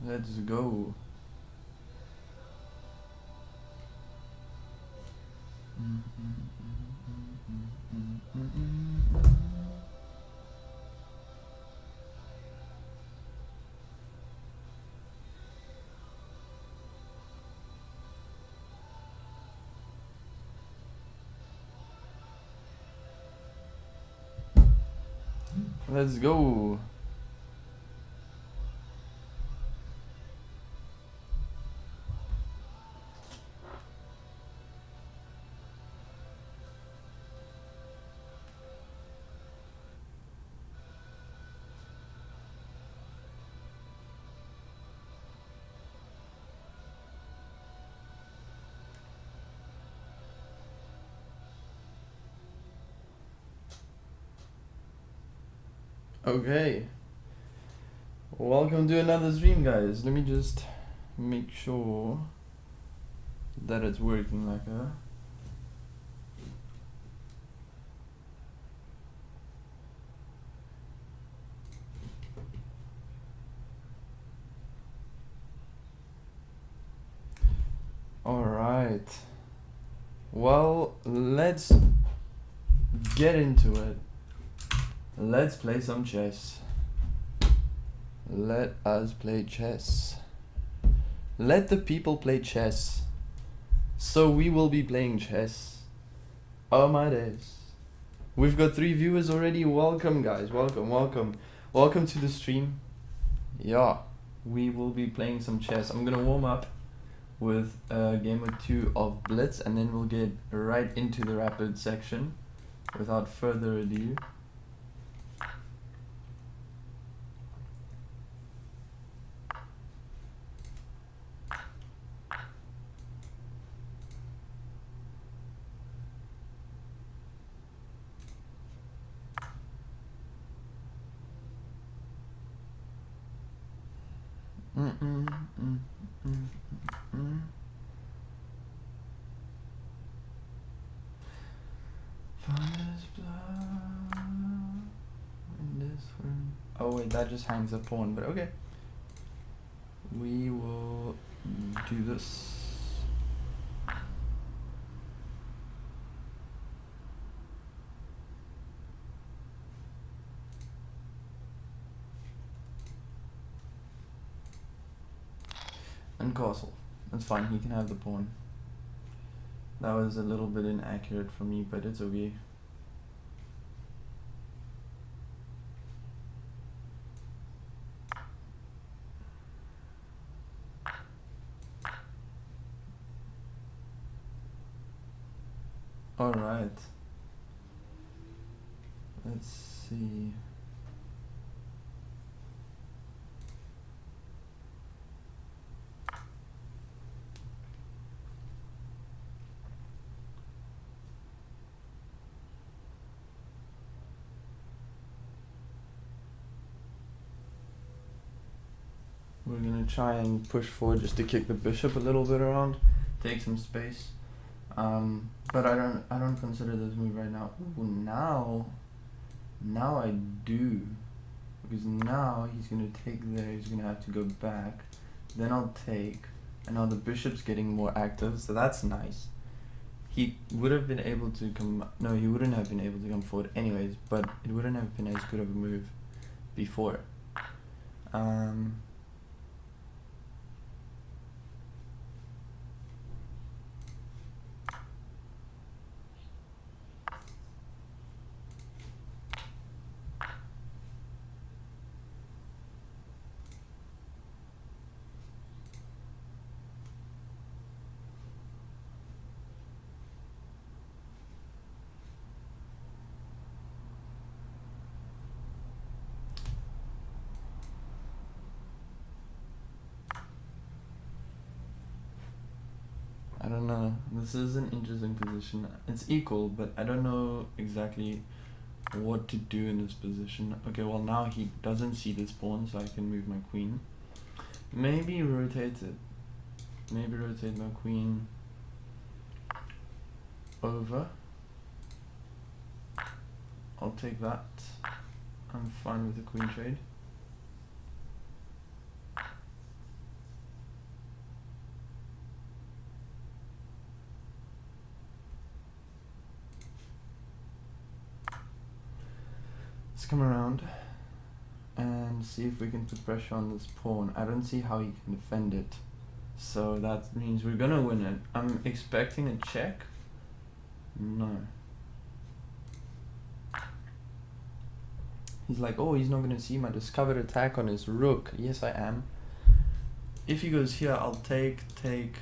Let's go. Let's go. Okay. Welcome to another stream, guys. Let me just make sure that it's working like a. Alright. Well, let's get into it. Let's play some chess. Let us play chess. Let the people play chess. So we will be playing chess. Oh my days. We've got 3 viewers already. Welcome, guys. Welcome, welcome. Welcome to the stream. Yeah, we will be playing some chess. I'm gonna warm up with a game or 2 of Blitz, and then we'll get right into the rapid section without further ado. Oh wait, that just hangs a pawn, but okay. We will do this. And castle. That's fine, he can have the pawn. That was a little bit inaccurate for me, but it's okay. Alright. Let's see. We're gonna try and push forward just to kick the bishop a little bit around, take some space. But I don't consider this move right now. Ooh, now I do, because now he's gonna take there. He's gonna have to go back. Then I'll take, and now the bishop's getting more active, so that's nice. He would have been able to come. No, he wouldn't have been able to come forward anyways. But it wouldn't have been as good of a move before. I don't know. This is an interesting position. It's equal, but I don't know exactly what to do in this position. Okay, well now he doesn't see this pawn, so I can move my queen. Maybe rotate it. Maybe rotate my queen over. I'll take that. I'm fine with the queen trade. Let's come around and see if we can put pressure on this pawn. I don't see how he can defend it. So that means we're gonna win it. I'm expecting a check. No. He's like, oh, he's not gonna see my discovered attack on his rook. Yes, I am. If he goes here, I'll take, and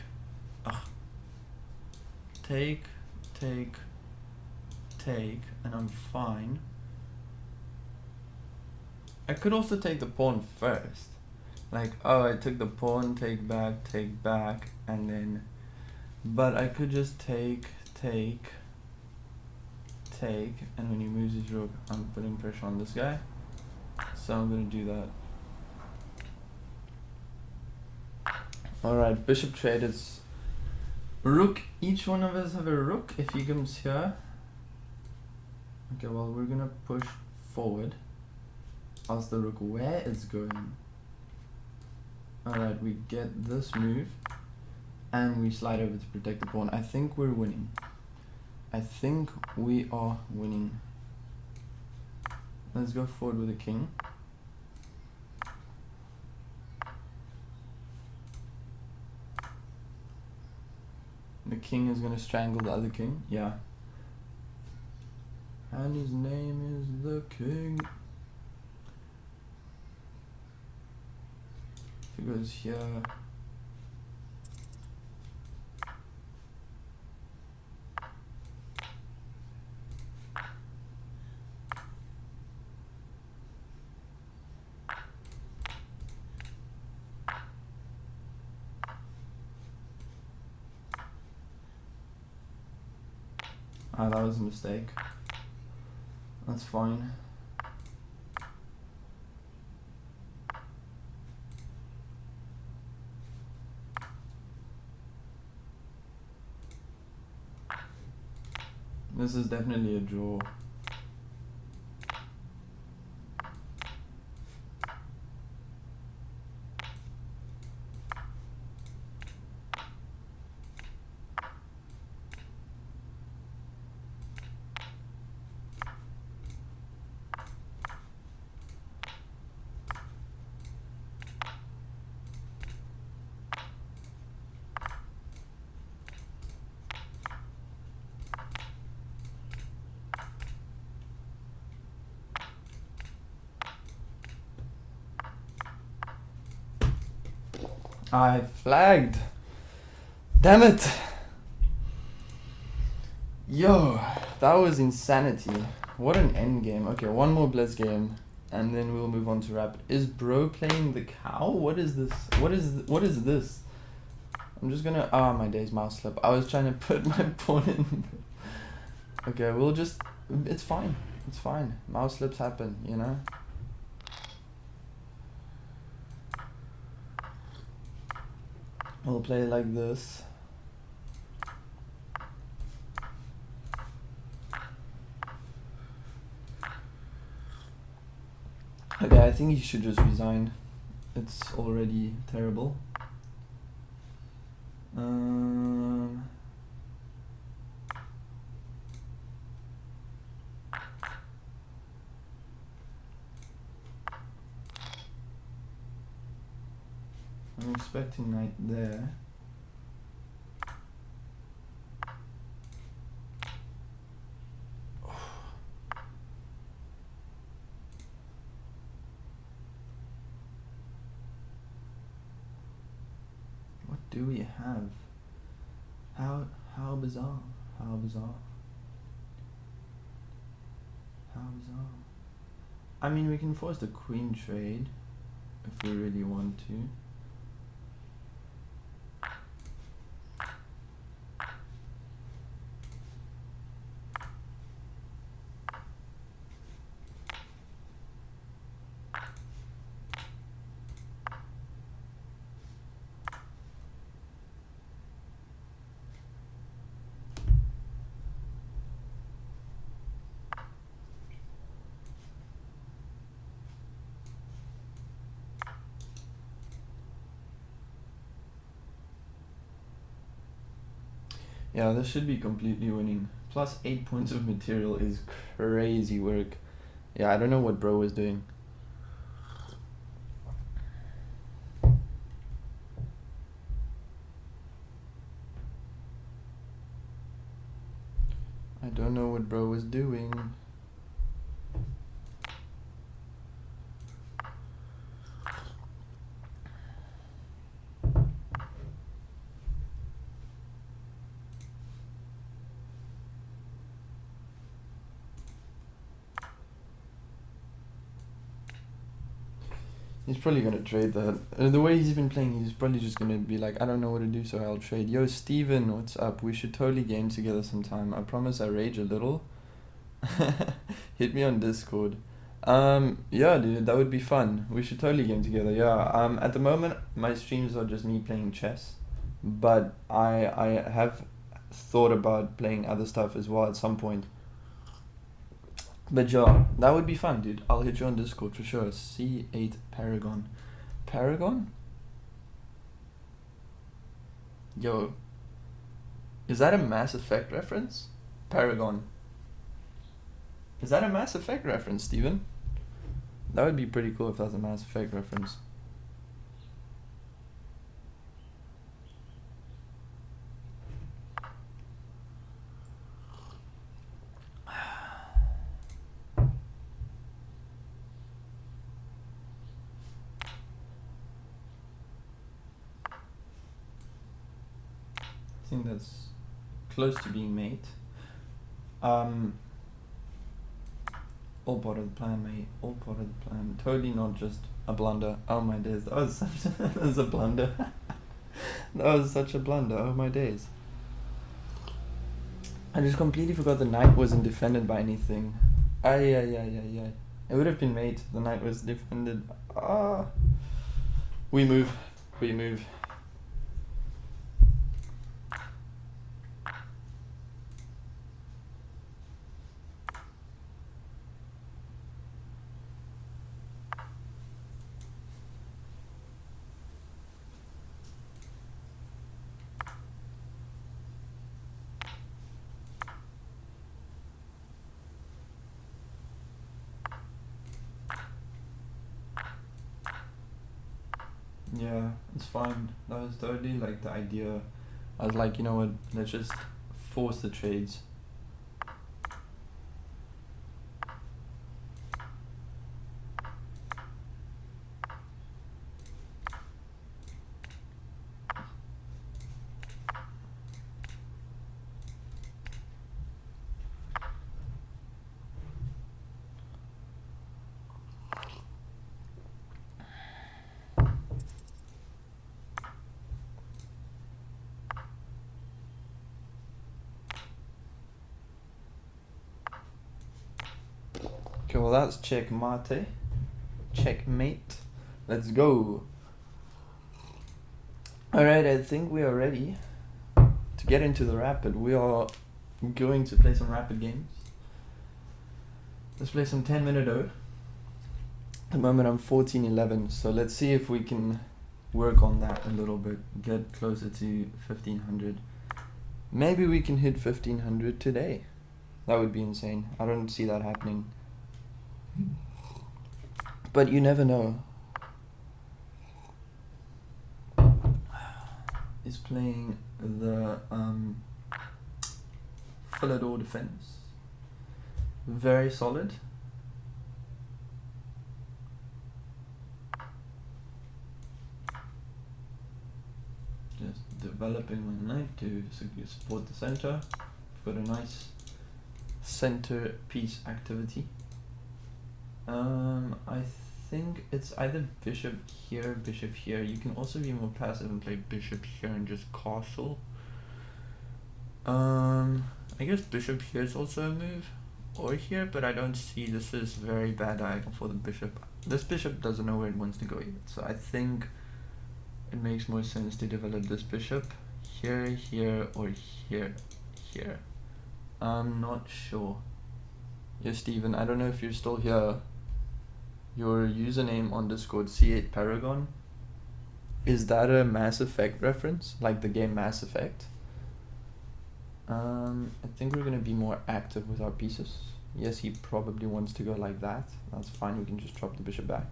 I'm fine. I could also take the pawn first. Like, oh, I took the pawn, take back, and then, but I could just take, and when he moves his rook, I'm putting pressure on this guy. So I'm gonna do that. Alright, bishop trade is rook. Each one of us have a rook. If he comes here, okay, well, we're gonna push forward. Ask the rook where it's going. Alright, we get this move and we slide over to protect the pawn. I think we're winning. I think we are winning. Let's go forward with the king. The king is going to strangle the other king. Yeah. And his name is the king. If he goes here. Ah, that was a mistake. That's fine. This is definitely a draw. I flagged. Damn it. Yo, that was insanity. What an end game. Okay, one more blitz game and then we'll move on to rapid. Is bro playing the cow? What is this? What is this? I'm just gonna my days, mouse slip. I was trying to put my pawn in. Okay, we'll just, it's fine. It's fine. Mouse slips happen, you know? We'll play like this. Okay, I think he should just resign. It's already terrible. I'm expecting knight there. What do we have? How bizarre. How bizarre. How bizarre. I mean, we can force the queen trade if we really want to. Yeah, this should be completely winning. Plus 8 points of material is crazy work. Yeah, I don't know what bro was doing. I don't know what bro was doing. He's probably gonna trade that. The way he's been playing, he's probably just gonna be like, I don't know what to do, so I'll trade. Yo, Steven, what's up? We should totally game together sometime. I promise I rage a little. Hit me on Discord. Yeah, dude, that would be fun. We should totally game together. Yeah. At the moment, my streams are just me playing chess, but I have thought about playing other stuff as well at some point. But yeah, that would be fun, dude. I'll hit you on Discord for sure. C8 Paragon. Paragon? Yo, is that a Mass Effect reference? Paragon. Is that a Mass Effect reference, Steven? That would be pretty cool if that's a Mass Effect reference. I think that's close to being made. All part of the plan, mate. All part of the plan. Totally not just a blunder. Oh my days. That was such that was a blunder. That was such a blunder. Oh my days. I just completely forgot the knight wasn't defended by anything. Yeah. It would have been mate. The knight was defended. We move. Yeah, it's fine. That was totally like the idea. I was like, you know what, let's just force the trades. Okay, well that's checkmate. Checkmate. Let's go. Alright, I think we are ready to get into the rapid. We are going to play some rapid games. Let's play some 10-minute O. At the moment I'm 14-11, so let's see if we can work on that a little bit. Get closer to 1500. Maybe we can hit 1500 today. That would be insane. I don't see that happening. But you never know. Is playing the Philidor defense. Very solid. Just developing my knight to support the center. We've got a nice center piece activity. I think it's either bishop here, bishop here. You can also be more passive and play bishop here and just castle. I guess bishop here is also a move, or here, but I don't see this is very bad diagonal for the bishop. This bishop doesn't know where it wants to go yet, so I think it makes more sense to develop this bishop here, here, or here, here. I'm not sure. Yes, Steven, I don't know if you're still here. Your username on Discord, C8 Paragon. Is that a Mass Effect reference? Like the game Mass Effect? I think we're gonna be more active with our pieces. Yes, he probably wants to go like that. That's fine, we can just drop the bishop back.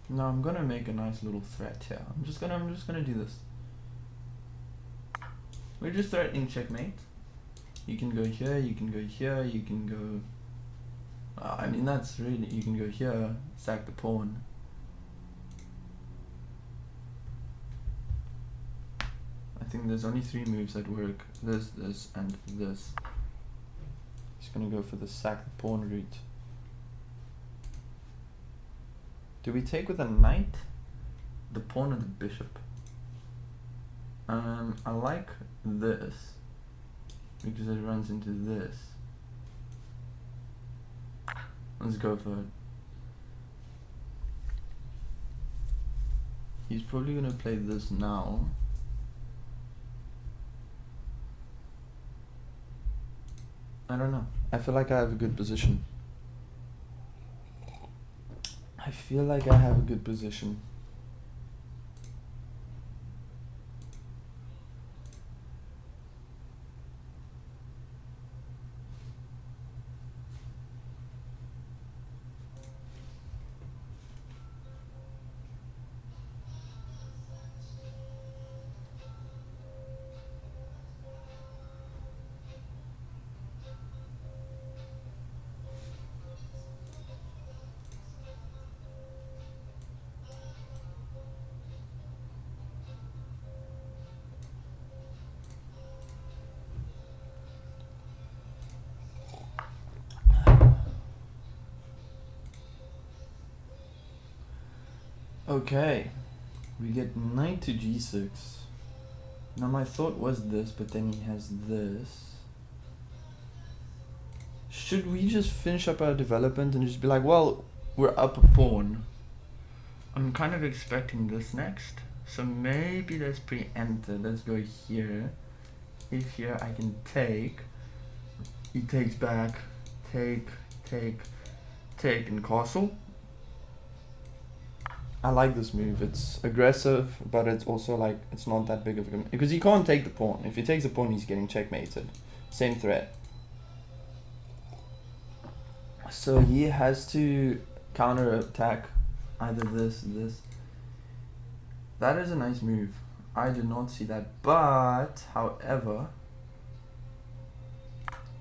No, I'm gonna make a nice little threat here. I'm just gonna do this. We're just threatening checkmate. You can go here, you can go here, you can go... I mean, that's really... You can go here, sack the pawn. I think there's only 3 moves that work. This, and this. Just gonna go for the sack the pawn route. Do we take with a knight? The pawn or the bishop? I like this because it runs into this. Let's go for it. He's probably gonna play this now. I don't know. I feel like I have a good position. I feel like I have a good position. Okay, we get knight to g6. Now my thought was this, but then he has this. Should we just finish up our development and just be like, well, we're up a pawn. I'm kind of expecting this next. So maybe let's preempt it. Let's go here. If here I can take. He takes back. Take, and castle. I like this move. It's aggressive, but it's also like, it's not that big of a... Because he can't take the pawn. If he takes the pawn, he's getting checkmated. Same threat. So he has to counter attack either this. That is a nice move. I did not see that. But, however,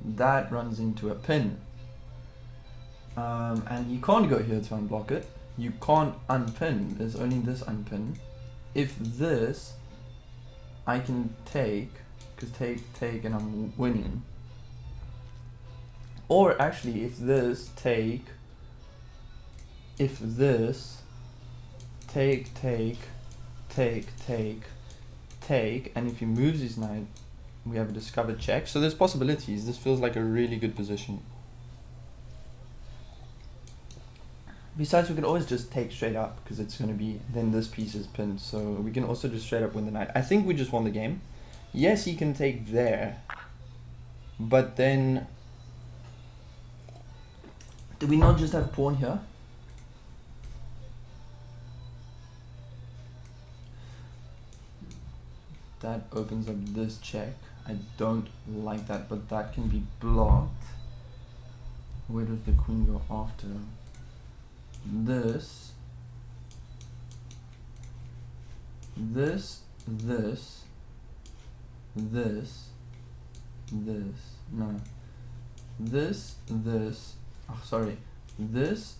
that runs into a pin. And you can't go here to unblock it. You can't unpin. There's only this unpin. If this, I can take, because take, and I'm winning. Or actually, if this, take, if this, take, and if he moves his knight, we have a discovered check. So there's possibilities. This feels like a really good position. Besides, we can always just take straight up because it's going to be, then this piece is pinned. So we can also just straight up win the knight. I think we just won the game. Yes, he can take there. But then, do we not just have pawn here? That opens up this check. I don't like that, but that can be blocked. Where does the queen go after? This, no, oh sorry, this,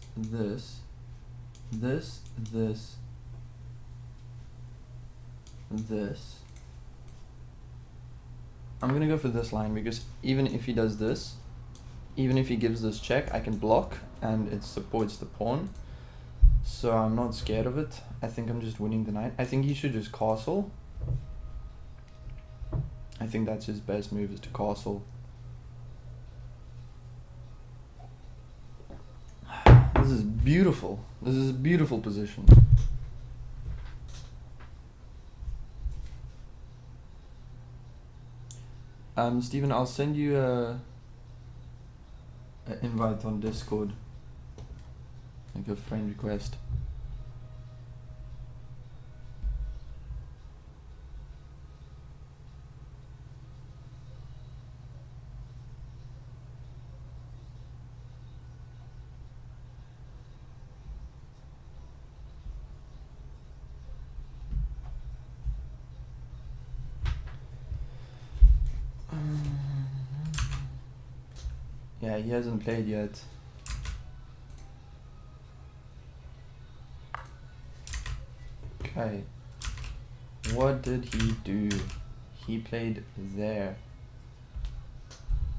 I'm gonna go for this line because even if he does this, even if he gives this check, I can block and it supports the pawn. So I'm not scared of it. I think I'm just winning the knight. I think he should just castle. I think that's his best move, is to castle. This is beautiful. This is a beautiful position. Steven, I'll send you an invite on Discord, like a friend request. Yeah, he hasn't played yet. Okay. What did he do? He played there.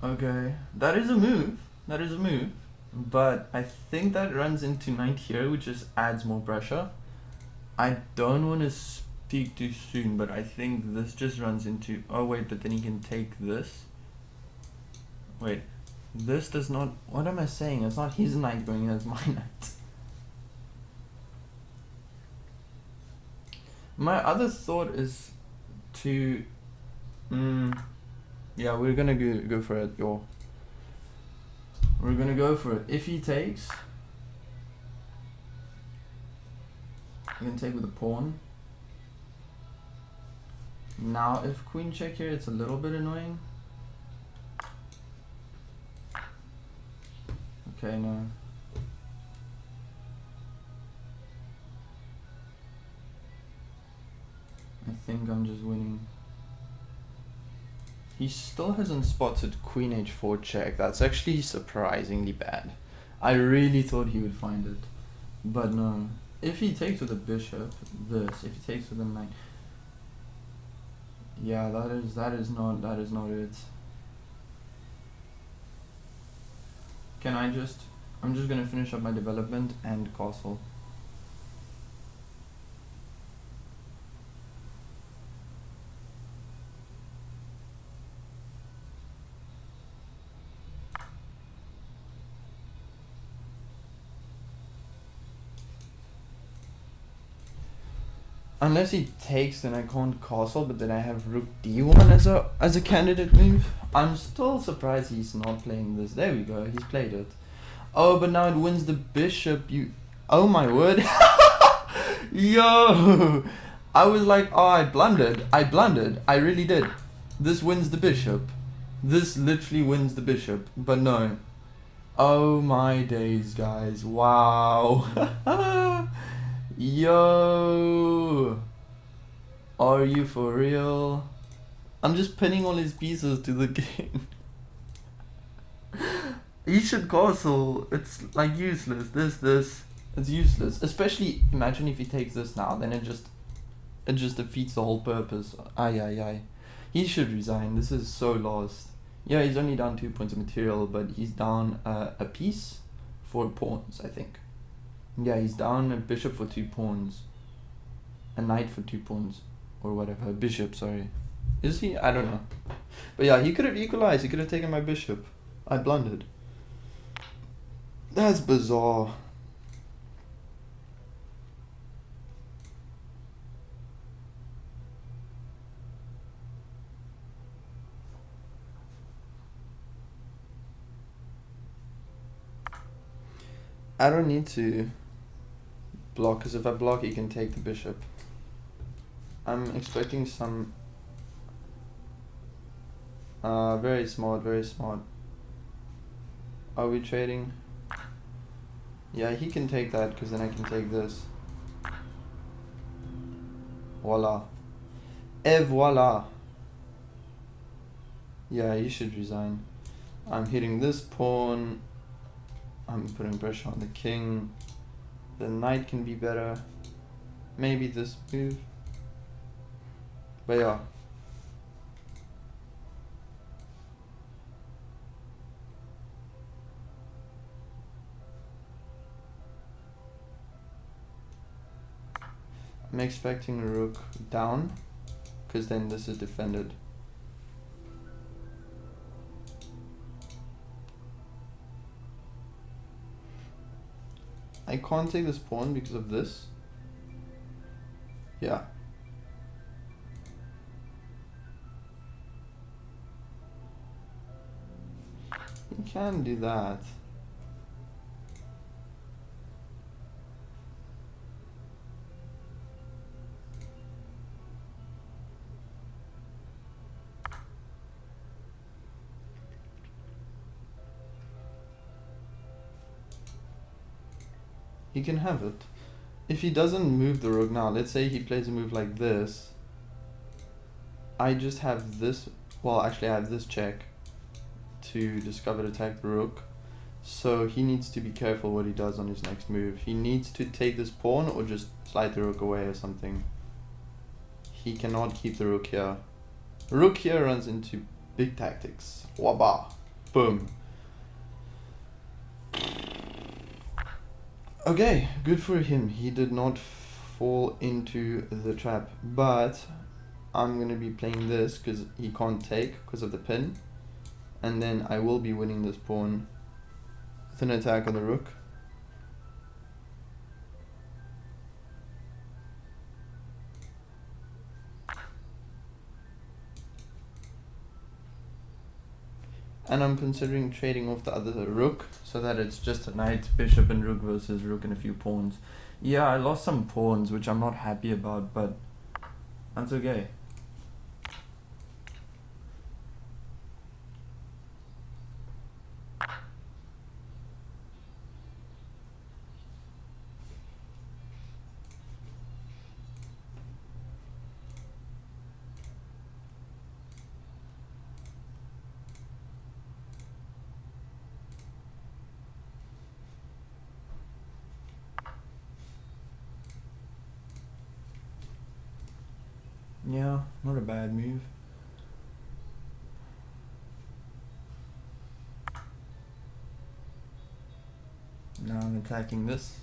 Okay. That is a move. That is a move. But I think that runs into knight here, which just adds more pressure. I don't want to speak too soon, but I think this just runs into... Oh wait, but then he can take this. Wait. This does not... What am I saying? It's not his knight going, it's my knight. My other thought is to... yeah, we're gonna go for it, yo. We're gonna go for it. If he takes... I can take with a pawn. Now, if queen check here, it's a little bit annoying. Okay, no. I think I'm just winning. He still hasn't spotted queen h4 check. That's actually surprisingly bad. I really thought he would find it. But no. If he takes with the bishop, this. If he takes with the knight. Yeah, that is not it. Can I just... I'm just gonna finish up my development and castle. Unless he takes, then I can't castle, but then I have rook d1 as a candidate move. I'm still surprised he's not playing this. There we go, he's played it. Oh, but now it wins the bishop. Oh my word. Yo! I was like, oh, I blundered. I really did. This wins the bishop. This literally wins the bishop. But no. Oh my days, guys. Wow. Yo! Are you for real? I'm just pinning all his pieces to the king. He should castle. It's like useless. This. It's useless. Especially, imagine if he takes this now, then it just defeats the whole purpose. Ay. He should resign. This is so lost. Yeah, he's only down 2 points of material, but he's down a piece for pawns, I think. Yeah, he's down a bishop for 2 pawns. A knight for 2 pawns. Or whatever. A bishop, sorry. Is he? I don't know. But yeah, he could have equalized. He could have taken my bishop. I blundered. That's bizarre. I don't need to block, because if I block, he can take the bishop. I'm expecting some... very smart, very smart. Are we trading? Yeah, he can take that, because then I can take this. Voila. Et voila. Yeah, he should resign. I'm hitting this pawn. I'm putting pressure on the king. The knight can be better. Maybe this move. But yeah. I'm expecting rook down, because then this is defended. I can't take this pawn because of this. Yeah. You can do that. He can have it. If he doesn't move the rook now, let's say he plays a move like this, I just have this well, actually I have this check to discover attack the rook. So he needs to be careful what he does on his next move. He needs to take this pawn or just slide the rook away or something. He cannot keep the rook here. Rook here runs into big tactics. Waba. Boom. Okay, good for him. He did not fall into the trap. But I'm going to be playing this because he can't take because of the pin. And then I will be winning this pawn with an attack on the rook. And I'm considering trading off the other rook so that it's just a knight, bishop and rook versus rook and a few pawns. Yeah, I lost some pawns, which I'm not happy about, but that's okay. Yeah, not a bad move. Now I'm attacking this.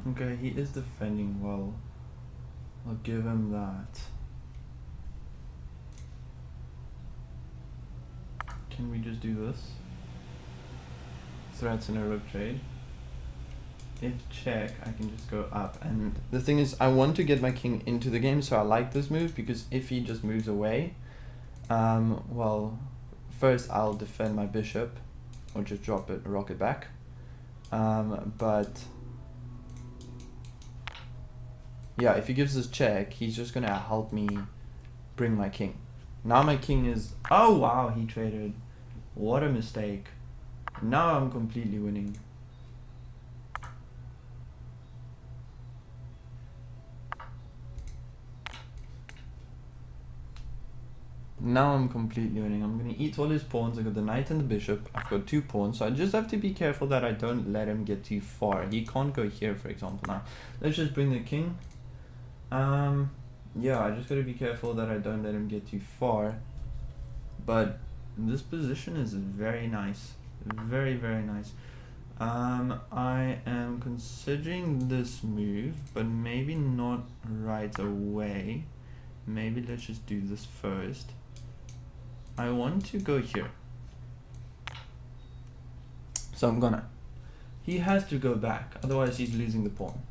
Okay, he is defending well. I'll give him that. Can we just do this? Threats in a rook trade. If check, I can just go up. And the thing is, I want to get my king into the game, so I like this move, because if he just moves away, well, first I'll defend my bishop, or just drop it, rock it back. But yeah, if he gives this check, he's just gonna help me bring my king. Now my king is, oh wow, he traded. What a mistake. Now I'm completely winning. Now I'm completely winning. I'm gonna eat all his pawns. I got the knight and the bishop. I've got 2 pawns, so I just have to be careful that I don't let him get too far. He can't go here, for example. Now let's just bring the king. Yeah, I just gotta be careful that I don't let him get too far. But this position is very nice, very nice. I am considering this move, but maybe not right away. Maybe let's just do this first. I want to go here, so I'm gonna. He has to go back, otherwise he's losing the pawn.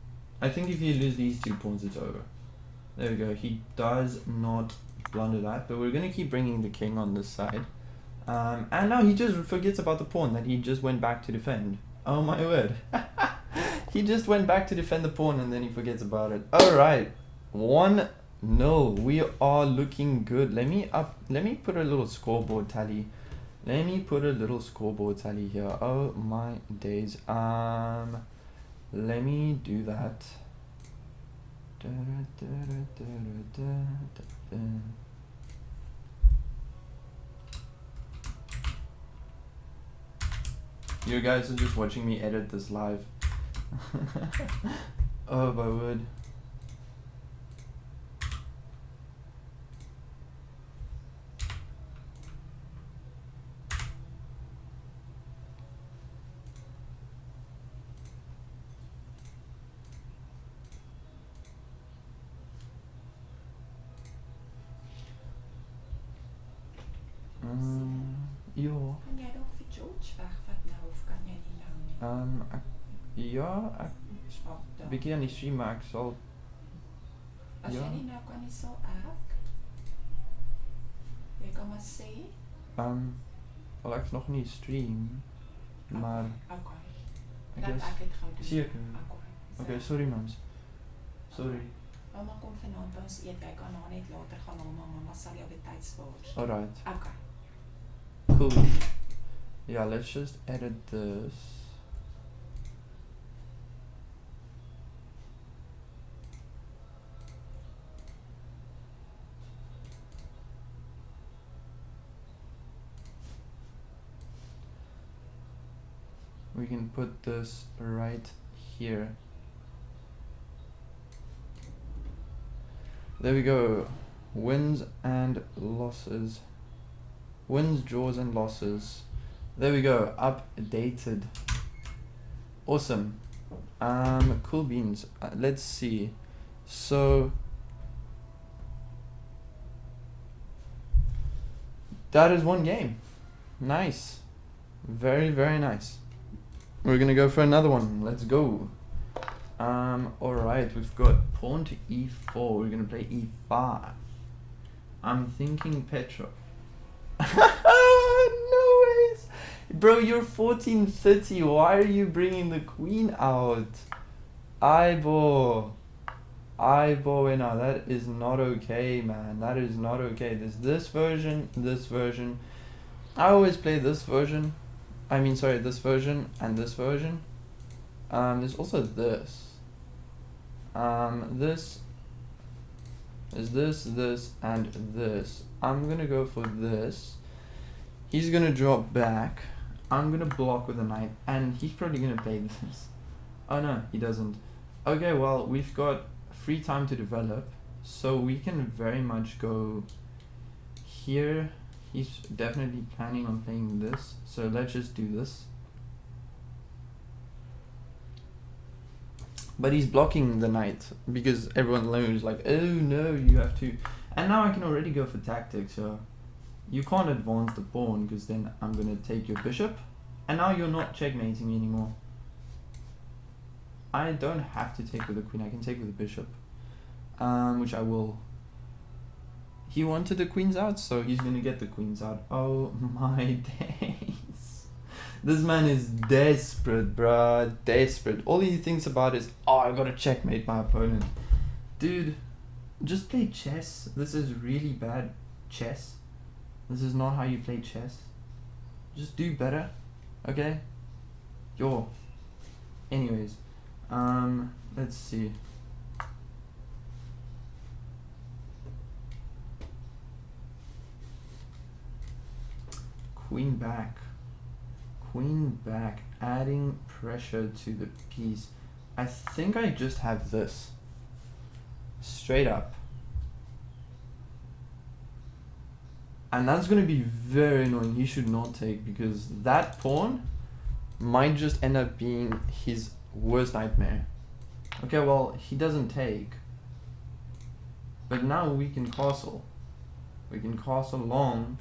I think if you lose these 2 pawns, it's over. There we go. He does not blunder that, but we're gonna keep bringing the king on this side. And now he just forgets about the pawn that he just went back to defend. Oh my word. He just went back to defend the pawn and then he forgets about it. Alright. 1-0. We are looking good. Let me put a little scoreboard tally. Let me put a little scoreboard tally here. Oh my days. Let me do that. You guys are just watching me edit this live. Oh my word. Ja. Kan jij ook voor George wachten nou of kan jij niet nou niet? Ja, ik weet niet zien, maar ik zal. Als jij niet nou kan niet zo af. Je kan maar zien. Wel ik nog niet stream, maar. Oké. Ik Dat guess maak het gewoon. zeker. Oké. Okay, sorry mams. Sorry. Mamma kom vanaand by ons eet. Jy kan haar net later gaan haal, maar mamma sal jou betyds waarsku. Alright. Okay. Cool. Yeah, let's just edit this. We can put this right here. There we go. Wins and losses. Wins, draws and losses. There we go. Updated. Awesome. Cool beans. Let's see. So that is one game. Nice. Very, very nice. We're gonna go for another one. Let's go. Alright, we've got pawn to e4. We're gonna play e5. I'm thinking Petrov. No ways. Bro, you're 1430. Why are you bringing the queen out? Aibo. Aibo, no, that is not okay, man. That is not okay. There's this version, this version. I always play this version. I mean, sorry, this version and this version. There's also this. This is this, and this. I'm gonna go for this. He's gonna drop back. I'm gonna block with a knight, and he's probably gonna play this. Oh no, he doesn't. Okay, well, we've got free time to develop, so we can very much go here. He's definitely planning on playing this, so let's just do this. But he's blocking the knight because everyone knows, like, oh no, you have to. And now I can already go for tactics, so you can't advance the pawn because then I'm gonna take your bishop, and now you're not checkmating me anymore. I don't have to take with the queen, I can take with the bishop, which I will. He wanted the queens out, so he's gonna get the queens out. Oh my days. This man is desperate, bruh. Desperate. All he thinks about is, oh, I gotta checkmate my opponent. Dude, just play chess. This is really bad chess. This is not how you play chess. Just do better, okay? Yo. Anyways, let's see. Queen back. Queen back, adding pressure to the piece. I think I just have this. Straight up. And that's going to be very annoying. He should not take, because that pawn might just end up being his worst nightmare. Okay, well, he doesn't take. But now we can castle. We can castle long.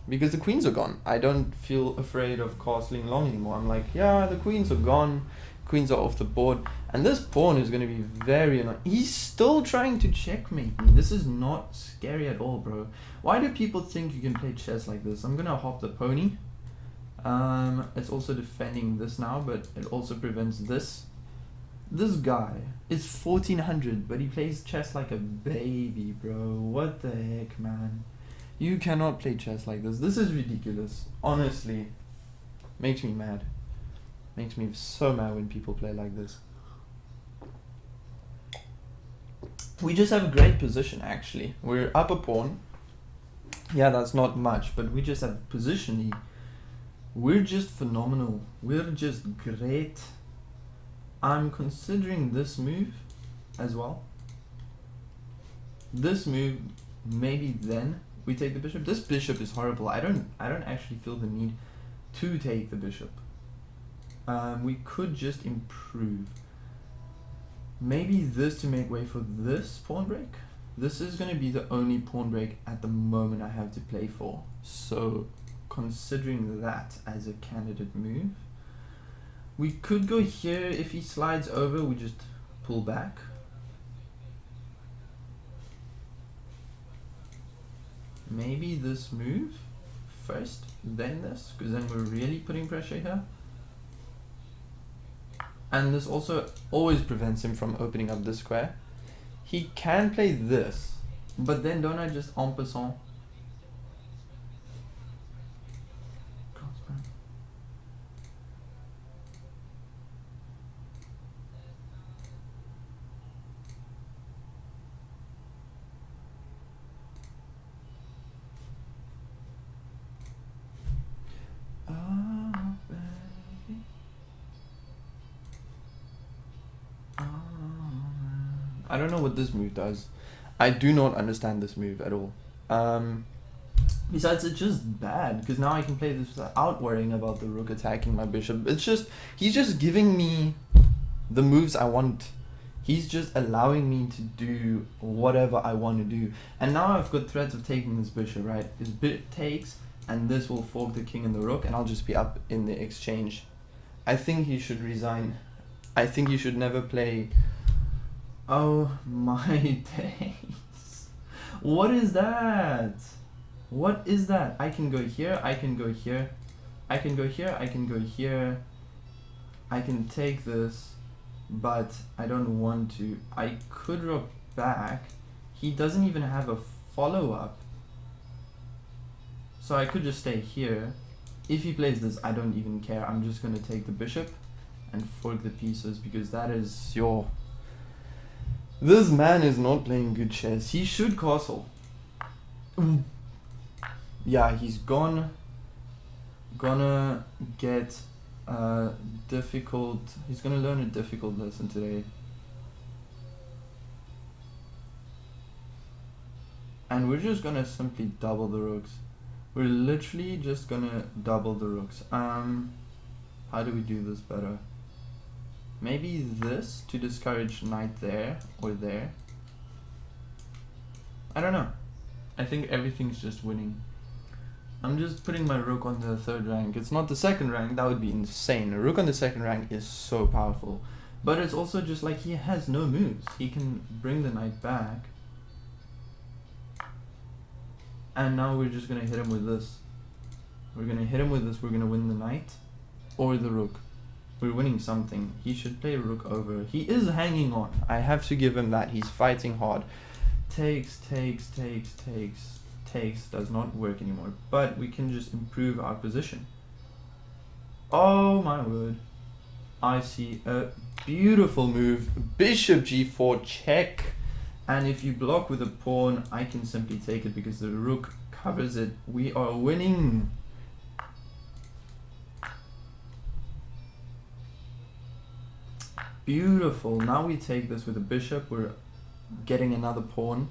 Because the queens are gone. I don't feel afraid of castling long anymore. I'm like, yeah, the queens are gone. Queens are off the board. And this pawn is going to be very annoying. He's still trying to checkmate me. This is not scary at all, bro. Why do people think you can play chess like this? I'm going to hop the pony. It's also defending this now, but it also prevents this. This guy is 1400, but he plays chess like a baby, bro. What the heck, man? You cannot play chess like this. This is ridiculous. Honestly. Makes me mad. Makes me so mad when people play like this. We just have a great position, actually. We're up a pawn. Yeah, that's not much, but we just have positionally. We're just phenomenal. We're just great. I'm considering this move as well. This move, maybe then we take the bishop. This bishop is horrible. I don't actually feel the need to take the bishop. We could just improve. Maybe this to make way for this pawn break. This is going to be the only pawn break at the moment I have to play for. So considering that as a candidate move, we could go here. If he slides over, we just pull back. Maybe this move first, then this, because then we're really putting pressure here. And this also always prevents him from opening up this square. He can play this, but then don't I just en passant? I don't know what this move does. I do not understand this move at all. Besides, it's just bad because now I can play this without worrying about the rook attacking my bishop. It's just, he's just giving me the moves I want. He's just allowing me to do whatever I want to do. And now I've got threats of taking this bishop, right? His bit takes, and this will fork the king and the rook, and I'll just be up in the exchange. I think he should resign. I think he should never play. Oh my days. What is that? What is that? I can go here, I can go here, I can go here, I can go here. I can take this, but I don't want to. I could rook back. He doesn't even have a follow-up. So I could just stay here. If he plays this, I don't even care. I'm just going to take the bishop and fork the pieces because that is your... This man is not playing good chess. He should castle. Yeah, he's gonna get difficult. He's gonna learn a difficult lesson today. And we're just gonna simply double the rooks. We're literally just gonna double the rooks. How do we do this better? Maybe this to discourage knight there or there. I don't know. I think everything's just winning. I'm just putting my rook on the 3rd rank. It's not the 2nd rank, that would be insane. A rook on the 2nd rank is so powerful. But it's also just like he has no moves. He can bring the knight back. And now we're just gonna hit him with this. We're gonna hit him with this, we're gonna win the knight or the rook. We're winning something. He should play rook over. He is hanging on. I have to give him that. He's fighting hard. Takes. Does not work anymore. But we can just improve our position. Oh my word. I see a beautiful move. Bishop g4 check. And if you block with a pawn, I can simply take it because the rook covers it. We are winning. Beautiful. Now we take this with a bishop. We're getting another pawn.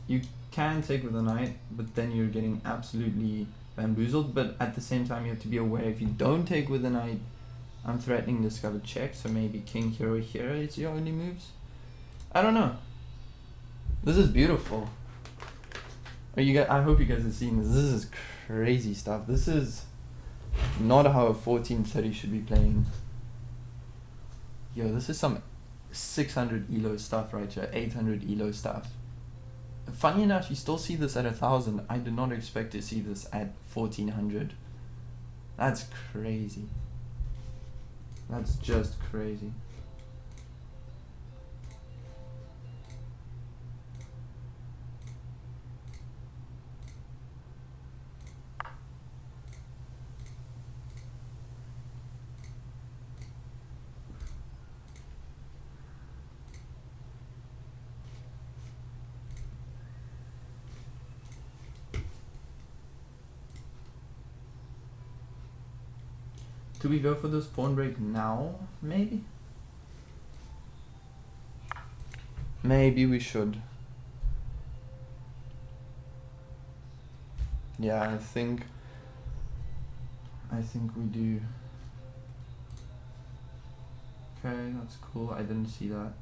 You can take with a knight, but then you're getting absolutely bamboozled. But at the same time, you have to be aware if you don't take with a knight, I'm threatening discovered check. So maybe king here or here is your only moves. I don't know. This is beautiful. Are you guys? I hope you guys are seeing this. This is crazy stuff. This is not how a 1430 should be playing. Yo, this is some 600 elo stuff right here, 800 elo stuff. Funny enough, you still see this at 1000. I did not expect to see this at 1400. That's crazy. That's just crazy. Do we go for this pawn break now? Maybe? Maybe we should. Yeah, I think we do. Okay, that's cool. I didn't see that.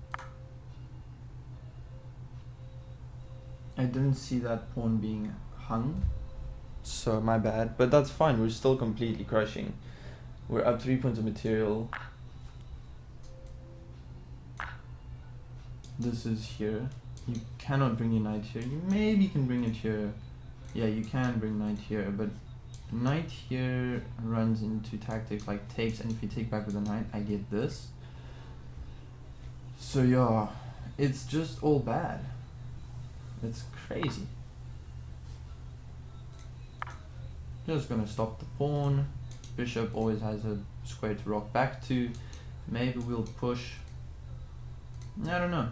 I didn't see that pawn being hung. So my bad. But that's fine. We're still completely crushing. We're up 3 points of material. This is here. You cannot bring your knight here. You maybe can bring it here. Yeah, you can bring knight here, but Knight here runs into tactics like takes, and if you take back with the knight, I get this. So yeah, it's just all bad. It's crazy. Just gonna stop the pawn. Bishop always has a square to rock back to. Maybe we'll push. I don't know.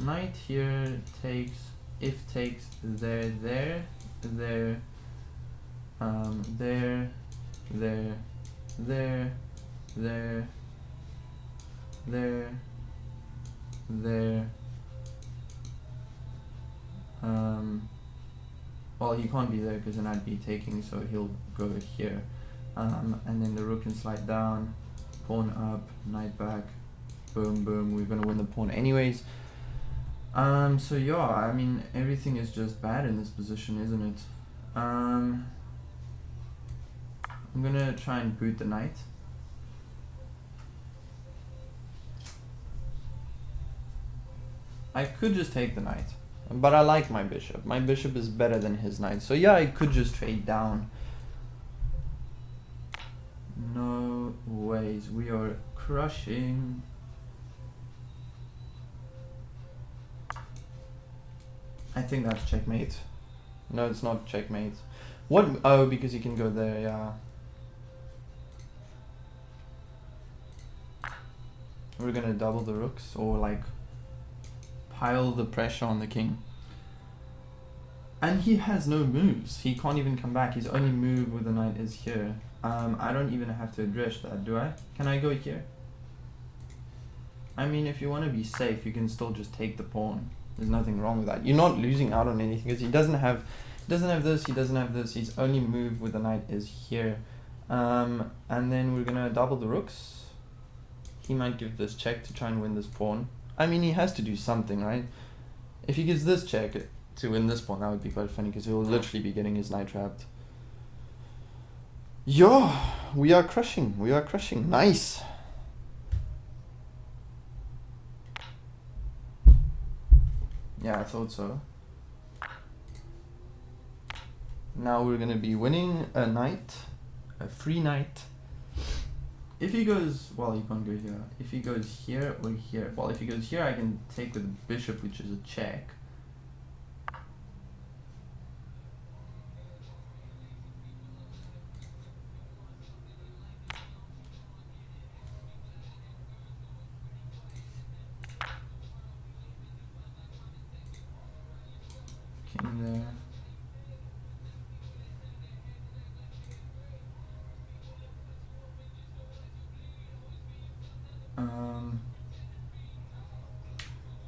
Knight here takes, if takes, there, there, there, there, there, there, there, there, there. Well, he can't be there because then I'd be taking, so he'll go here. And then the rook can slide down, pawn up, knight back, boom, boom. We're gonna win the pawn anyways. So yeah, I mean, everything is just bad in this position, isn't it? I'm gonna try and boot the knight. I could just take the knight, but I like my bishop. My bishop is better than his knight, so yeah, I could just trade down. No ways, we are crushing. I think that's checkmate. No, it's not checkmate. What? Oh, because you can go there, yeah. We're gonna double the rooks, or like pile the pressure on the king. And he has no moves. He can't even come back. His only move with the knight is here. I don't even have to address that, do I? Can I go here? I mean, if you want to be safe, you can still just take the pawn. There's nothing wrong with that. You're not losing out on anything because he doesn't have this, he doesn't have this. His only move with the knight is here. And then we're gonna double the rooks. He might give this check to try and win this pawn. I mean, he has to do something, right? If he gives this check to win this pawn, that would be quite funny because he'll literally be getting his knight trapped. Yo, we are crushing. We are crushing. Nice. Yeah, I thought so. Now we're gonna be winning a knight, a free knight. If he goes, well, he can't go here. If he goes here or here, well, if he goes here, I can take with the bishop, which is a check. King there.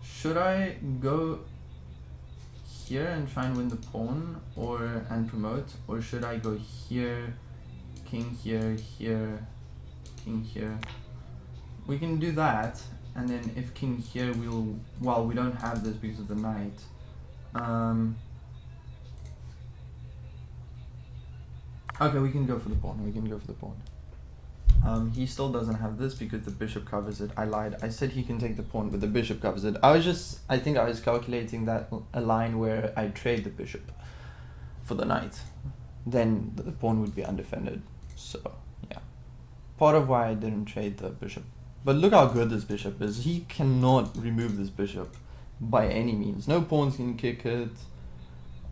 Should I go here and try and win the pawn and promote, or should I go here, king here, here, king here? We can do that, and then if king here, well, we don't have this because of the knight. Okay, we can go for the pawn. We can go for the pawn. He still doesn't have this because the bishop covers it. I lied. I said he can take the pawn, but the bishop covers it. I think I was calculating that a line where I trade the bishop for the knight. Then the pawn would be undefended. So, yeah. Part of why I didn't trade the bishop. But look how good this bishop is. He cannot remove this bishop by any means. No pawns can kick it.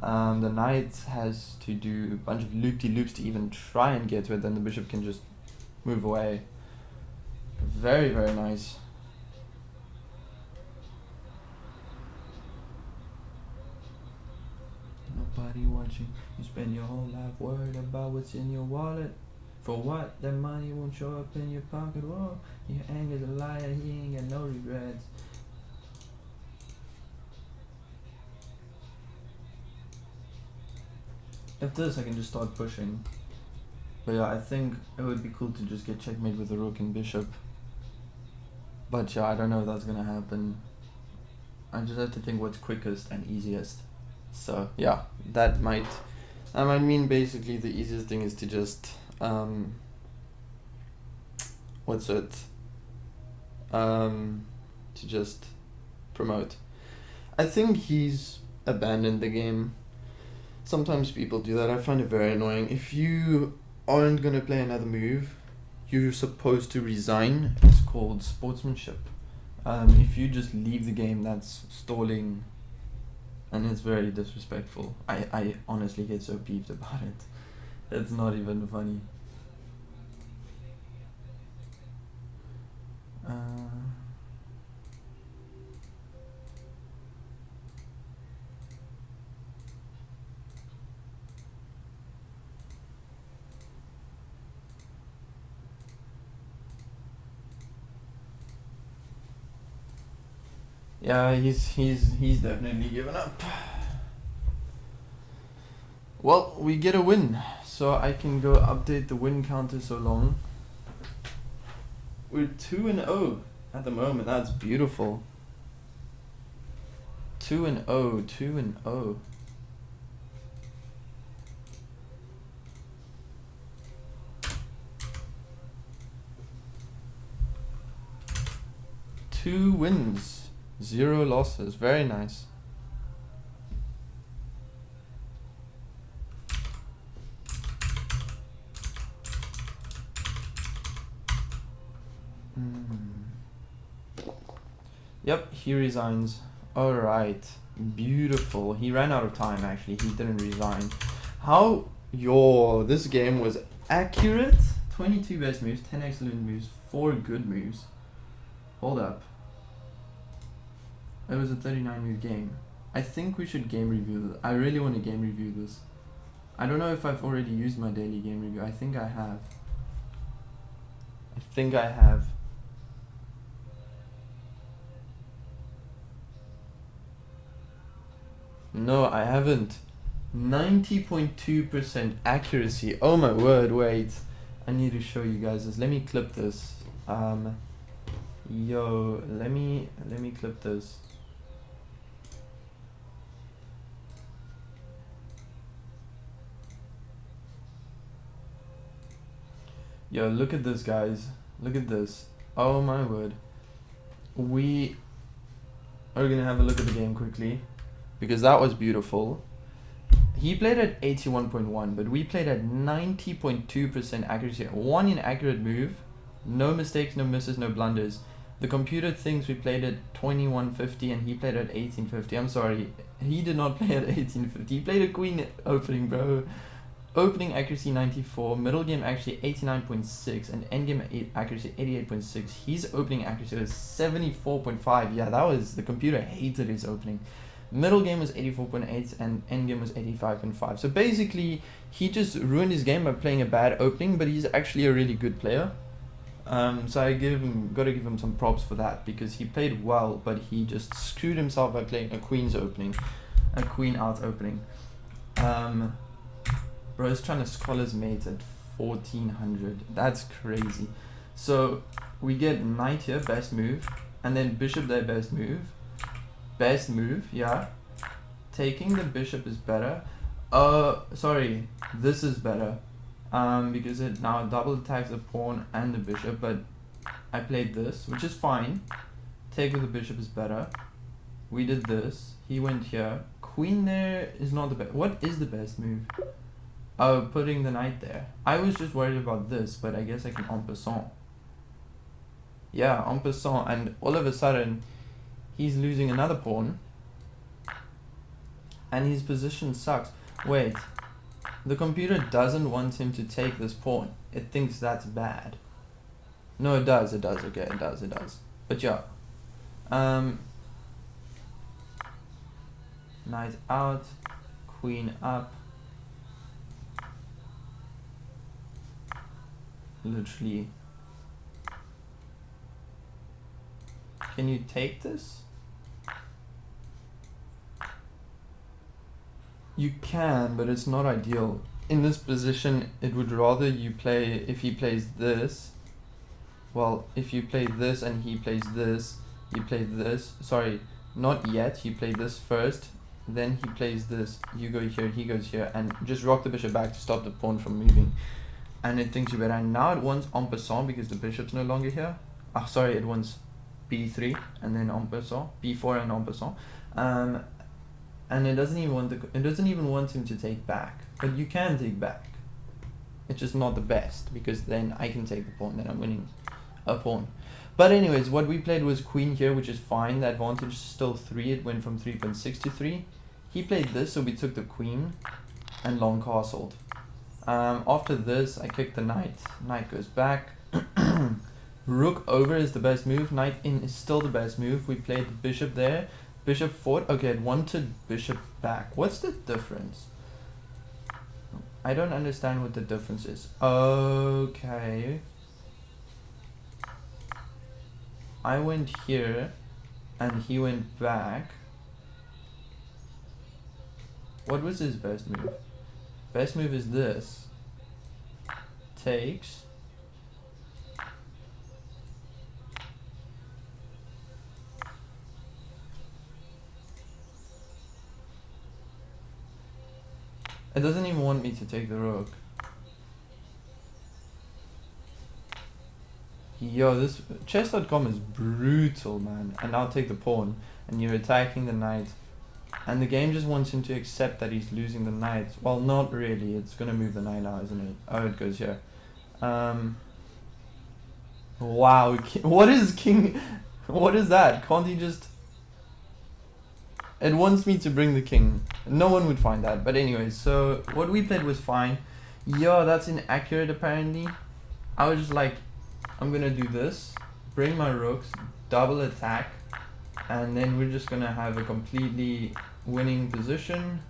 The knight has to do a bunch of loop-de-loops to even try and get to it. Then the bishop can just move away. Very, very nice. Nobody watching. You spend your whole life worried about what's in your wallet. For what? That money won't show up in your pocket. Whoa, your anger's a liar. He ain't got no regrets. If this, I can just start pushing. But yeah, I think it would be cool to just get checkmate with the rook and bishop. But yeah, I don't know if that's gonna happen. I just have to think what's quickest and easiest. So yeah, that might mean basically the easiest thing is to just to just promote. I think he's abandoned the game. Sometimes people do that. I find it very annoying. If you aren't going to play another move, you're supposed to resign. It's called sportsmanship. If you just leave the game, that's stalling, and it's very disrespectful. I honestly get so peeved about it. It's not even funny. Yeah, he's definitely given up. Well, we get a win, so I can go update the win counter so long. We're 2-0 at the moment. That's beautiful. 2-0, 2-0. Two wins, 0 losses. Very nice. Yep, he resigns. Alright, beautiful. He ran out of time actually, he didn't resign. How, this game was accurate. 22 best moves, 10 excellent moves, 4 good moves. Hold up. It was a 39 move game. I think we should game review this. I really want to game review this. I don't know if I've already used my daily game review. I think I have. No, I haven't. 90.2% accuracy. Oh my word, wait. I need to show you guys this. Let me clip this. Yo, let me clip this. Yo, look at this, guys. Look at this. Oh my word. We are gonna have a look at the game quickly, because that was beautiful. He played at 81.1, but we played at 90.2% accuracy. 1 inaccurate move, no mistakes, no misses, no blunders. The computer thinks we played at 2150 and he played at 1850. I'm sorry, he did not play at 1850. He played a queen opening, bro. Opening accuracy 94, middle game accuracy 89.6, and end game accuracy 88.6. His opening accuracy was 74.5. Yeah, that was, the computer hated his opening. Middle game was 84.8 and end game was 85.5. So basically, he just ruined his game by playing a bad opening, but he's actually a really good player. So I gotta give him some props for that, because he played well, but he just screwed himself by playing a queen's opening, a queen out opening. Bro's trying to scholars mate at 1400. That's crazy. So we get knight here, best move, and then bishop there, best move. Best move, yeah. Taking the bishop is better. Sorry, this is better. Because it now double attacks the pawn and the bishop, but I played this, which is fine. Take with the bishop is better. We did this. He went here. Queen there is not the best. What is the best move? Oh, putting the knight there. I was just worried about this, but I guess I can en passant. Yeah, en passant, and all of a sudden, he's losing another pawn. And his position sucks. Wait, the computer doesn't want him to take this pawn. It thinks that's bad. No, it does, okay, it does. But yeah. Knight out, queen up. Literally. Can you take this? You can, but it's not ideal. In this position, it would rather you play, if he plays this, well, if you play this and he plays this, you play this, sorry, not yet, you play this first, then he plays this, you go here, he goes here, and just rock the bishop back to stop the pawn from moving. And it thinks you better. And now it wants en passant because the bishop's no longer here. Oh, sorry, it wants b3 and then en passant, b4 and en passant. and it doesn't even want him to take back. But you can take back. It's just not the best, because then I can take the pawn, then I'm winning a pawn. But anyways, what we played was queen here, which is fine. The advantage is still 3. It went from 3.6 to 3. He played this, so we took the queen and long castled. After this, I kicked the knight. Knight goes back. Rook over is the best move. Knight in is still the best move. We played the bishop there. Bishop forward. Okay, it wanted bishop back. What's the difference? I don't understand what the difference is. Okay. I went here and he went back. What was his best move? Best move is this. Takes. It doesn't even want me to take the rook. Yo, this chess.com is brutal, man. And I'll take the pawn, and you're attacking the knight, and the game just wants him to accept that he's losing the knight. Well, not really. It's gonna move the knight now, isn't it? Oh, it goes here. Wow. What is king? What is that? Can't he just? It wants me to bring the king. No one would find that. But anyways, so what we played was fine. Yo, that's inaccurate apparently. I was just like, I'm gonna do this, bring my rooks, double attack, and then we're just gonna have a completely winning position.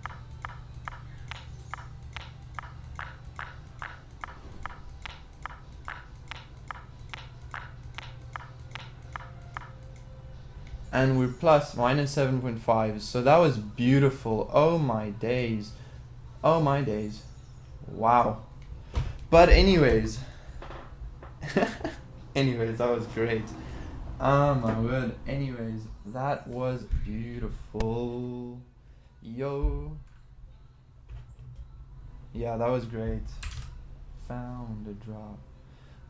And we're plus minus 7.5, so that was beautiful. Oh my days. Oh my days. Wow. But anyways. Anyways, that was great. Oh my word. Anyways, that was beautiful. Yo. Yeah, that was great. Found a drop.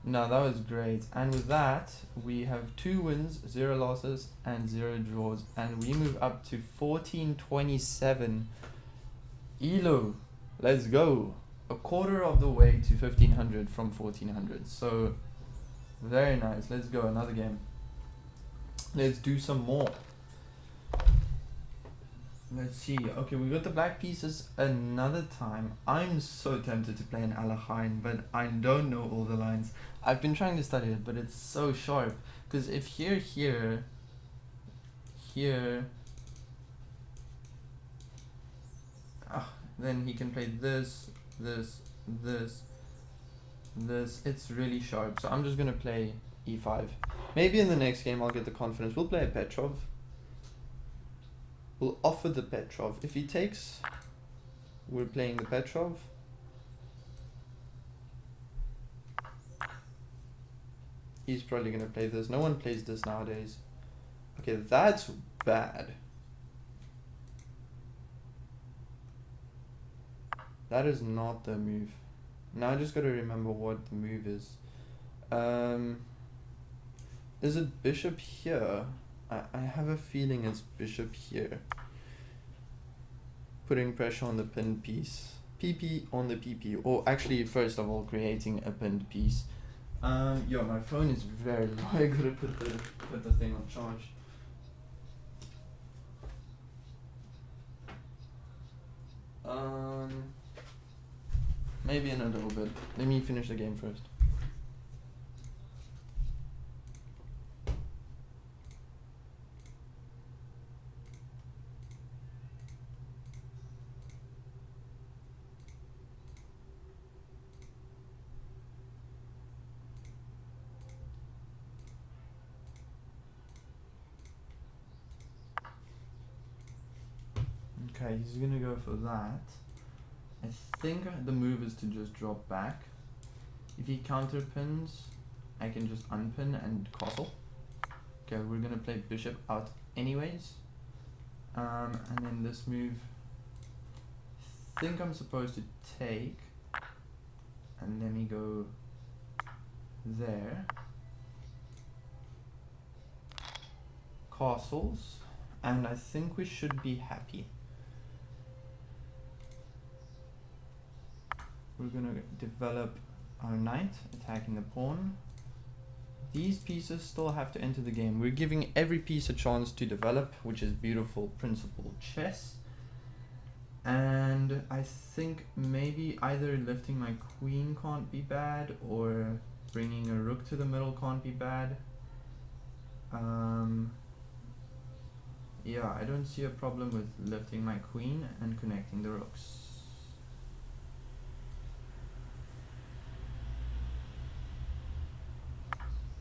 No, that was great. And with that, we have 2 wins, 0 losses, and 0 draws. And we move up to 1427. ELO, let's go. A quarter of the way to 1500 from 1400. So, very nice. Let's go, another game. Let's do some more. Let's see. Okay, we got the black pieces another time. I'm so tempted to play an Alahain, but I don't know all the lines. I've been trying to study it, but it's so sharp. Because if here, then he can play this. It's really sharp. So I'm just going to play e5. Maybe in the next game I'll get the confidence. We'll play a Petrov. We'll offer the Petrov. If he takes, we're playing the Petrov. He's probably going to play this. No one plays this nowadays. Okay, that's bad. That is not the move. Now I just got to remember what the move is. Is it bishop here? I have a feeling it's bishop here. Putting pressure on the pinned piece. PP on the PP. Or actually, first of all, creating a pinned piece. Yo, my phone is very low. I gotta put the thing on charge. Maybe in a little bit. Let me finish the game first. Okay, he's gonna go for that. I think the move is to just drop back. If he counterpins, I can just unpin and castle. Okay, we're gonna play bishop out anyways. And then this move, I think I'm supposed to take, and let me go there. Castles, and I think we should be happy. we're gonna develop our knight, attacking the pawn. These pieces still have to enter the game. We're giving every piece a chance to develop, which is beautiful principle chess. And I think maybe either lifting my queen can't be bad, or bringing a rook to the middle can't be bad. Yeah, I don't see a problem with lifting my queen and connecting the rooks.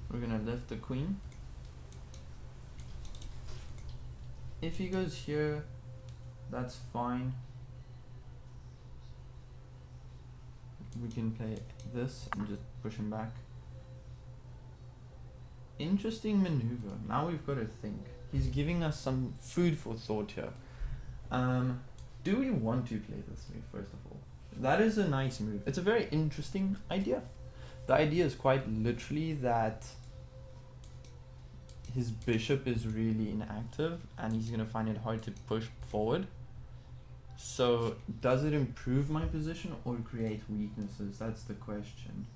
We're gonna lift the queen. If he goes here, that's fine. We can play this and just push him back. Interesting maneuver. Now we've got to think. He's giving us some food for thought here. Do we want to play this move, first of all? That is a nice move. It's a very interesting idea. The idea is quite literally that his bishop is really inactive and he's going to find it hard to push forward. So does it improve my position or create weaknesses? That's the question.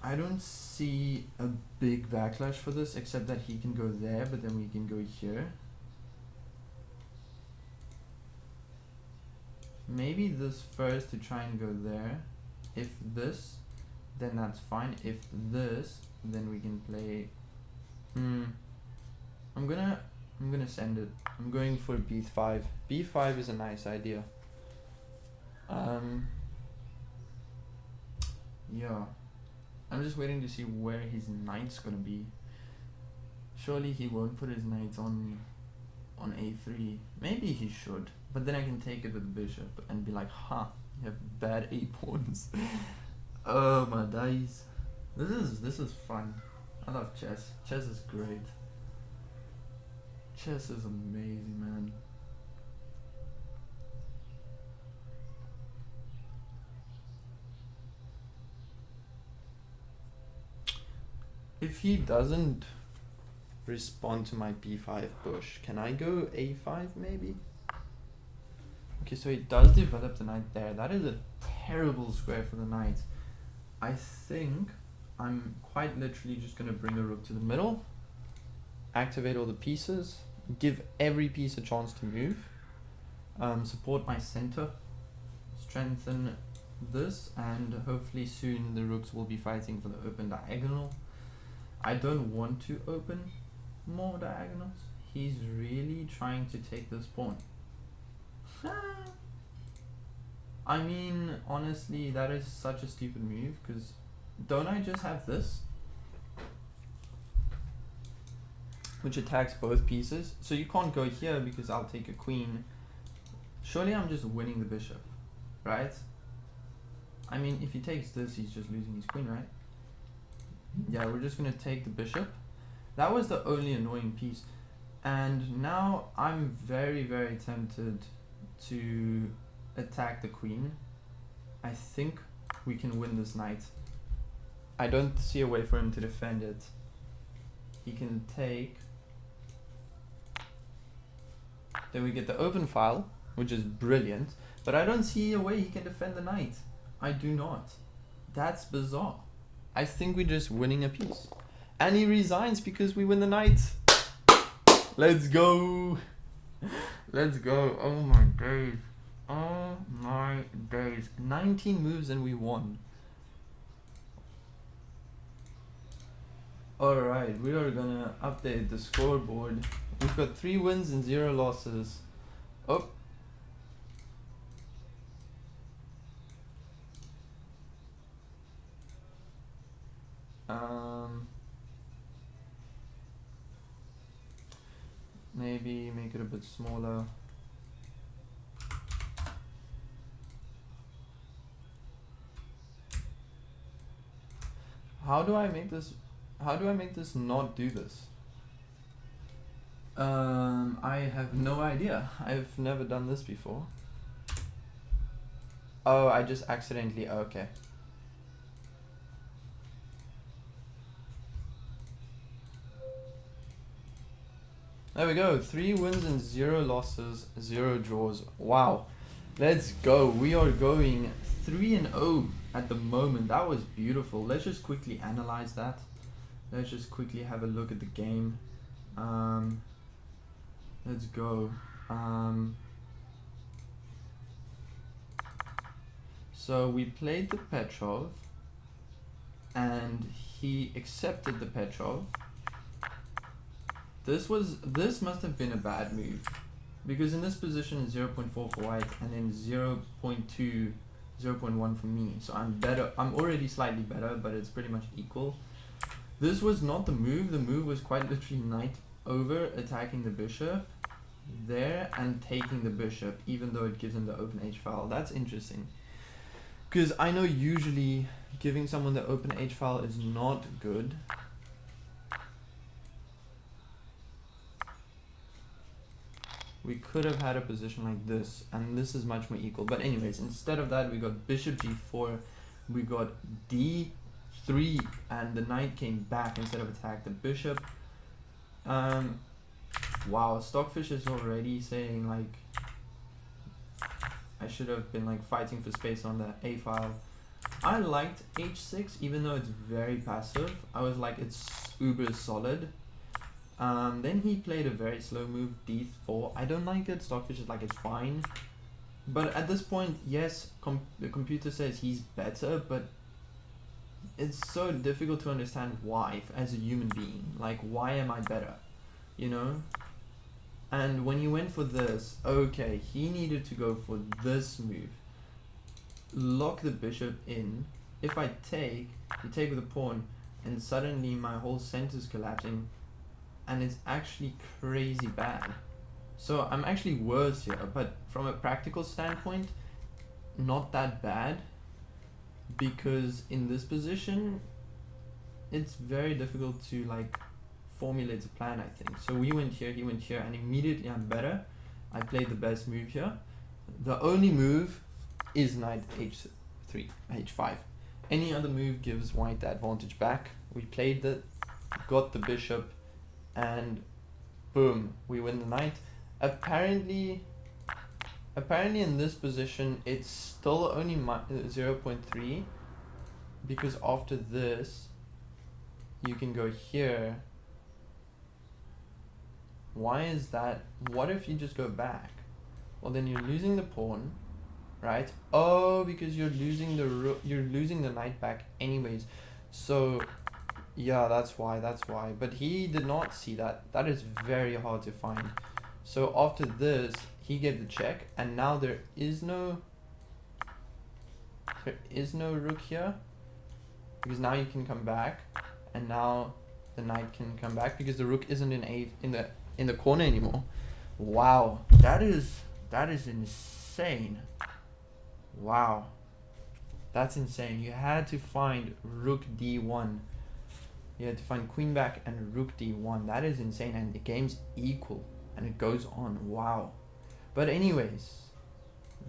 I don't see a big backlash for this, except that he can go there, but then we can go here. Maybe this first to try and go there. If this, then that's fine. If this, then we can play. I'm gonna send it. I'm going for b5. b5 is a nice idea. Yeah. I'm just waiting to see where his knight's gonna be. Surely he won't put his knight on a3. Maybe he should, but then I can take it with the bishop and be like, ha, you have bad a pawns. Oh my days. This is fun. I love chess. Chess is great. Chess is amazing, man. If he doesn't respond to my b5 push, can I go a5 maybe? Okay, so he does develop the knight there. That is a terrible square for the knight. I think I'm quite literally just going to bring a rook to the middle, activate all the pieces, give every piece a chance to move, support my center, strengthen this, and hopefully soon the rooks will be fighting for the open diagonal. I don't want to open more diagonals. He's really trying to take this pawn. I mean, honestly, that is such a stupid move, because don't I just have this? Which attacks both pieces. So you can't go here because I'll take a queen. Surely I'm just winning the bishop, right? I mean, if he takes this, he's just losing his queen, right? Yeah, we're just going to take the bishop. That was the only annoying piece. And now I'm very, very tempted to attack the queen. I think we can win this knight. I don't see a way for him to defend it. He can take. Then we get the open file, which is brilliant. But I don't see a way he can defend the knight. I do not. That's bizarre. I think we're just winning a piece. And he resigns because we win the knight. Let's go. Let's go. Oh my days. Oh my days. 19 moves and we won. Alright, we are gonna update the scoreboard. We've got 3 wins and 0 losses. Oh. Maybe make it a bit smaller. How do I make this? How do I make this not do this? I have no idea. I've never done this before. Oh, I just accidentally. Okay. There we go. 3 wins and 0 losses, 0 draws. Wow. Let's go. We are going 3-0 at the moment. That was beautiful. Let's just quickly analyze that. Let's just quickly have a look at the game. Let's go. So we played the Petrov, and he accepted the Petrov. This must have been a bad move, because in this position 0.4 for white and then 0.2, 0.1 for me. So I'm better. I'm already slightly better, but it's pretty much equal. This was not the move. The move was quite literally knight over, attacking the bishop there and taking the bishop, even though it gives him the open H file. That's interesting, because I know usually giving someone the open H file is not good. We could have had a position like this, and this is much more equal. But anyways, instead of that, we got bishop g4, we got d3, and the knight came back instead of attack the bishop. Wow, Stockfish is already saying like I should have been like fighting for space on the a file. I liked h6, even though it's very passive. I was like, it's uber solid. Then he played a very slow move, d4. I don't like it. Stockfish is like, it's fine. But at this point, yes, the computer says he's better, but it's so difficult to understand why as a human being. Like, why am I better? You know? And when he went for this, okay, he needed to go for this move. Lock the bishop in. If I take, you take with a pawn, and suddenly my whole center is collapsing. And it's actually crazy bad. So I'm actually worse here, but from a practical standpoint, not that bad, because in this position it's very difficult to like formulate a plan, I think. So we went here, he went here, and immediately I'm better. I played the best move here. The only move is knight h3, h5. Any other move gives white the advantage back. We played it, got the bishop, and boom, we win the knight. Apparently in this position it's still only 0.3, because after this you can go here. Why is that? What if you just go back? Well, then you're losing the pawn, right? Oh, because you're losing the knight back anyways. So yeah, that's why. But he did not see that. That is very hard to find. So after this, he gave the check, and now there is no rook here, because now you can come back, and now the knight can come back because the rook isn't in the corner anymore. Wow, that is insane. Wow, that's insane. You had to find rook d1. You had to find queen back and rook d1. That is insane, and the game's equal, and it goes on. Wow. But anyways,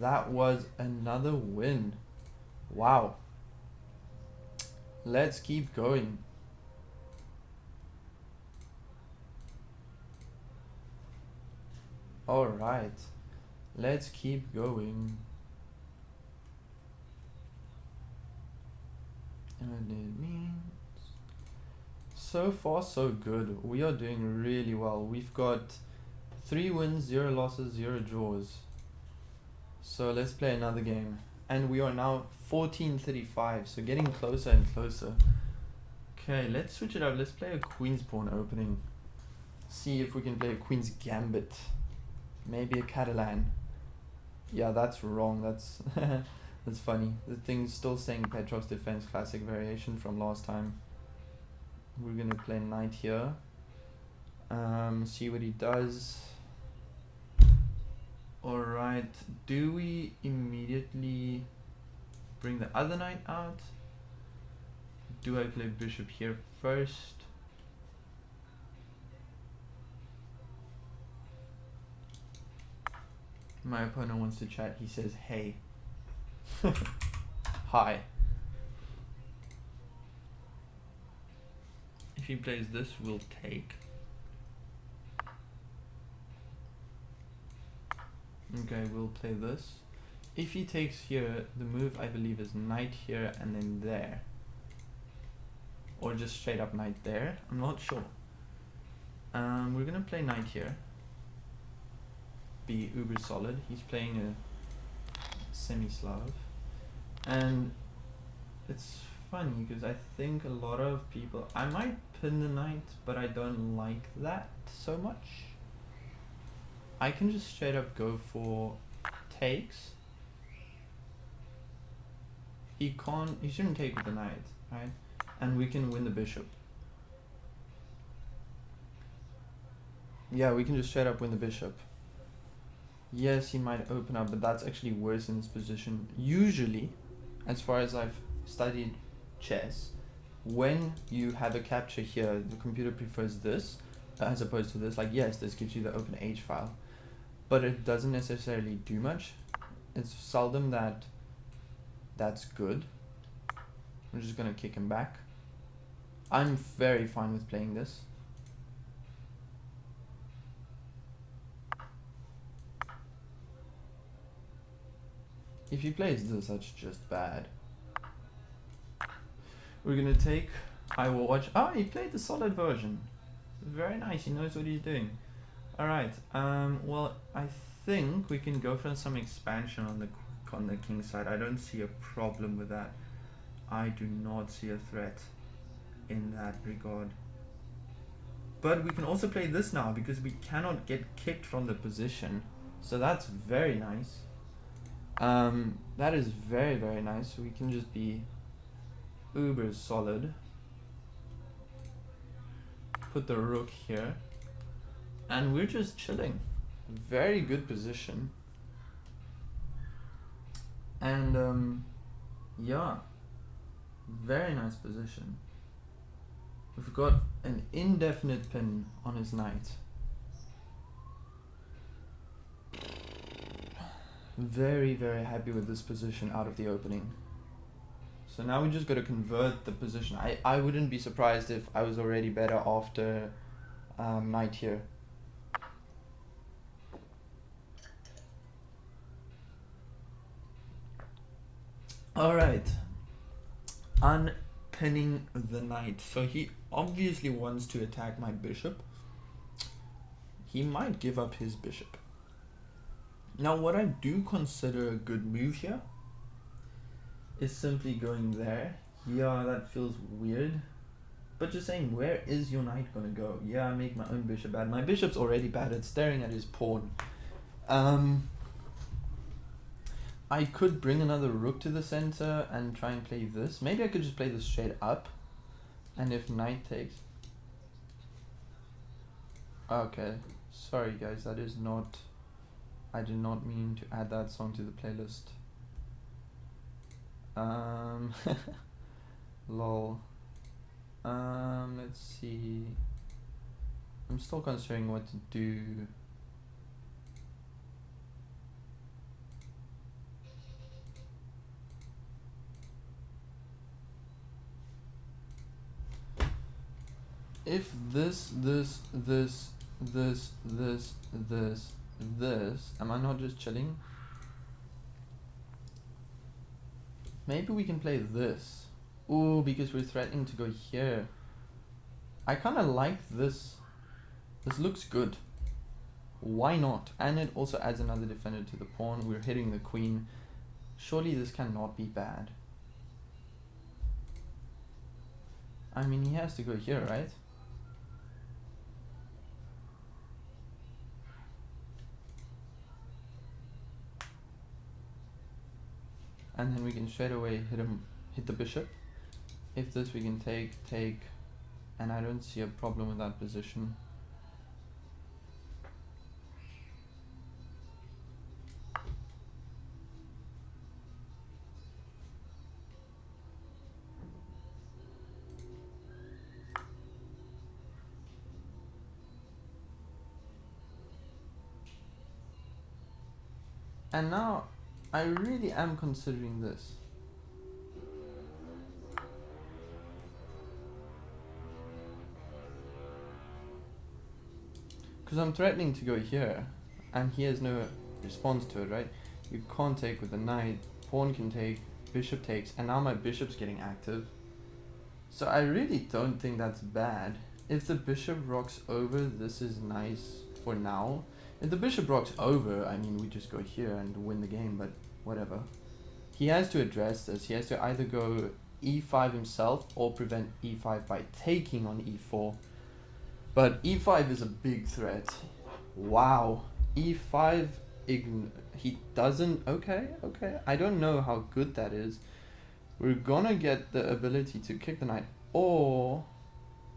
that was another win. Wow. Let's keep going. All right, let's keep going. And it means, so far so good. We are doing really well. We've got 3 wins, 0 losses, 0 draws. So let's play another game. And we are now 14:35, so getting closer and closer. Okay, let's switch it up. Let's play a queen's pawn opening. See if we can play a queen's gambit. Maybe a Catalan. Yeah, that's wrong. That's that's funny. The thing's still saying Petrov's Defense Classic variation from last time. We're gonna play knight here. See what he does. Alright, do we immediately bring the other knight out? Do I play bishop here first? My opponent wants to chat. He says, hey. Hi. If he plays this, we'll take. Okay, we'll play this. if he takes here, the move I believe is knight here and then there. Or just straight up knight there. I'm not sure. We're gonna play knight here. Be uber solid. He's playing a semi-Slav. And it's funny because I think a lot of people, I might pin the knight, but I don't like that so much. I can just straight up go for takes. He shouldn't take with the knight, right? And we can win the bishop. Yeah, we can just straight up win the bishop. Yes, he might open up, but that's actually worse in this position. Usually, as far as I've studied chess, when you have a capture here, the computer prefers this as opposed to this. Like, yes, this gives you the open H file, but it doesn't necessarily do much. It's seldom that that's good. I'm just gonna kick him back. I'm very fine with playing this. If he plays this, that's just bad. We're gonna take, I will watch. Oh, he played the solid version. Very nice, he knows what he's doing. Alright, well, I think we can go for some expansion on the king side. I don't see a problem with that. I do not see a threat in that regard. But we can also play this now because we cannot get kicked from the position. So that's very nice. That is very, very nice. So we can just be uber solid. Put the rook here. And we're just chilling. Very good position. And yeah, very nice position. We've got an indefinite pin on his knight. Very, very happy with this position out of the opening. So now we just got to convert the position. I wouldn't be surprised if I was already better after knight here. Alright. Unpinning the knight. So he obviously wants to attack my bishop. He might give up his bishop. Now what I do consider a good move here is simply going there. Yeah, that feels weird. But just saying, where is your knight gonna go? Yeah, I make my own bishop bad. My bishop's already bad at staring at his pawn. I could bring another rook to the center and try and play this. Maybe I could just play this straight up. And if knight takes... Okay, sorry guys, that is not... I did not mean to add that song to the playlist. Lol. Let's see. I'm still considering what to do. If this, am I not just chilling? Maybe we can play this. Ooh, because we're threatening to go here. I kind of like this. This looks good. Why not? And it also adds another defender to the pawn. We're hitting the queen. Surely this cannot be bad. I mean, he has to go here, right? And then we can straight away hit the bishop. If this we can take, and I don't see a problem with that position. And now I really am considering this. Because I'm threatening to go here, and he has no response to it, right? You can't take with the knight. Pawn can take, bishop takes, and now my bishop's getting active. So I really don't think that's bad. If the bishop rocks over, this is nice for now. If the bishop rocks over, I mean, we just go here and win the game, but whatever. He has to address this. He has to either go e5 himself or prevent e5 by taking on e4. But e5 is a big threat. Wow. e5, he doesn't, okay. I don't know how good that is. We're gonna get the ability to kick the knight, or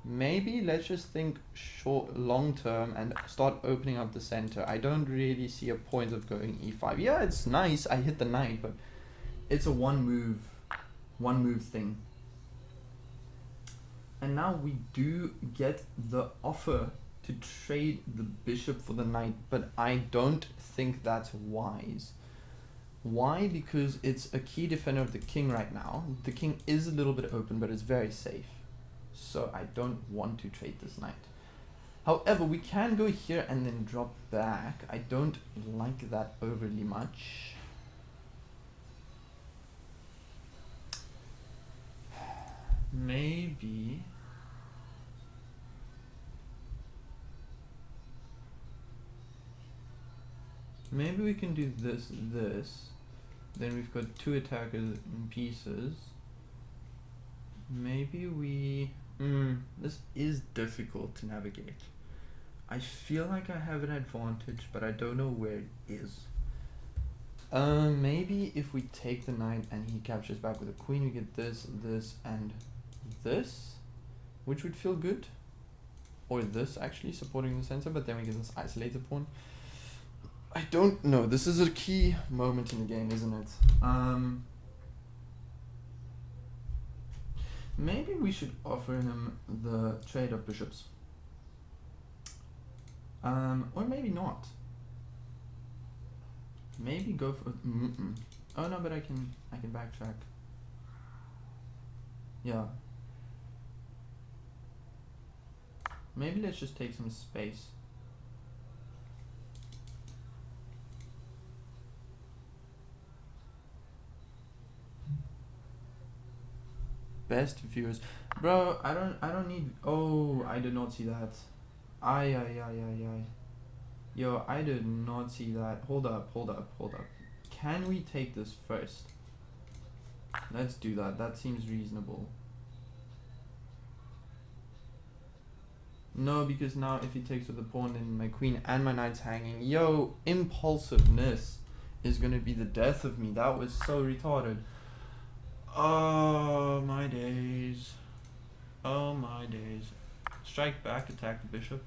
maybe let's just think long term and start opening up the center. I don't really see a point of going e5. Yeah, it's nice, I hit the knight, but it's a one move thing. And now we do get the offer to trade the bishop for the knight, but I don't think that's wise. Why? Because it's a key defender of the king right now. The king is a little bit open, but it's very safe. So I don't want to trade this knight. However, we can go here and then drop back. I don't like that overly much. Maybe we can do this. Then we've got two attackers in pieces. Maybe we... this is difficult to navigate. I feel like I have an advantage, but I don't know where it is. Maybe if we take the knight and he captures back with a queen, we get this, and this, which would feel good. Or this, actually, supporting the center, but then we get this isolated pawn. I don't know. This is a key moment in the game, isn't it? Maybe we should offer him the trade of bishops. Or maybe not. Maybe go for... Oh no, but I can backtrack. Yeah. Maybe let's just take some space. Best viewers, bro. I don't need. Oh, I did not see that. Ay. Yo, I did not see that. Hold up. Can we take this first? Let's do that. That seems reasonable. No, because now if he takes with the pawn, then my queen and my knight's hanging. Yo, impulsiveness is gonna be the death of me. That was so retarded. Oh my days. Oh my days. Strike back, attack the bishop.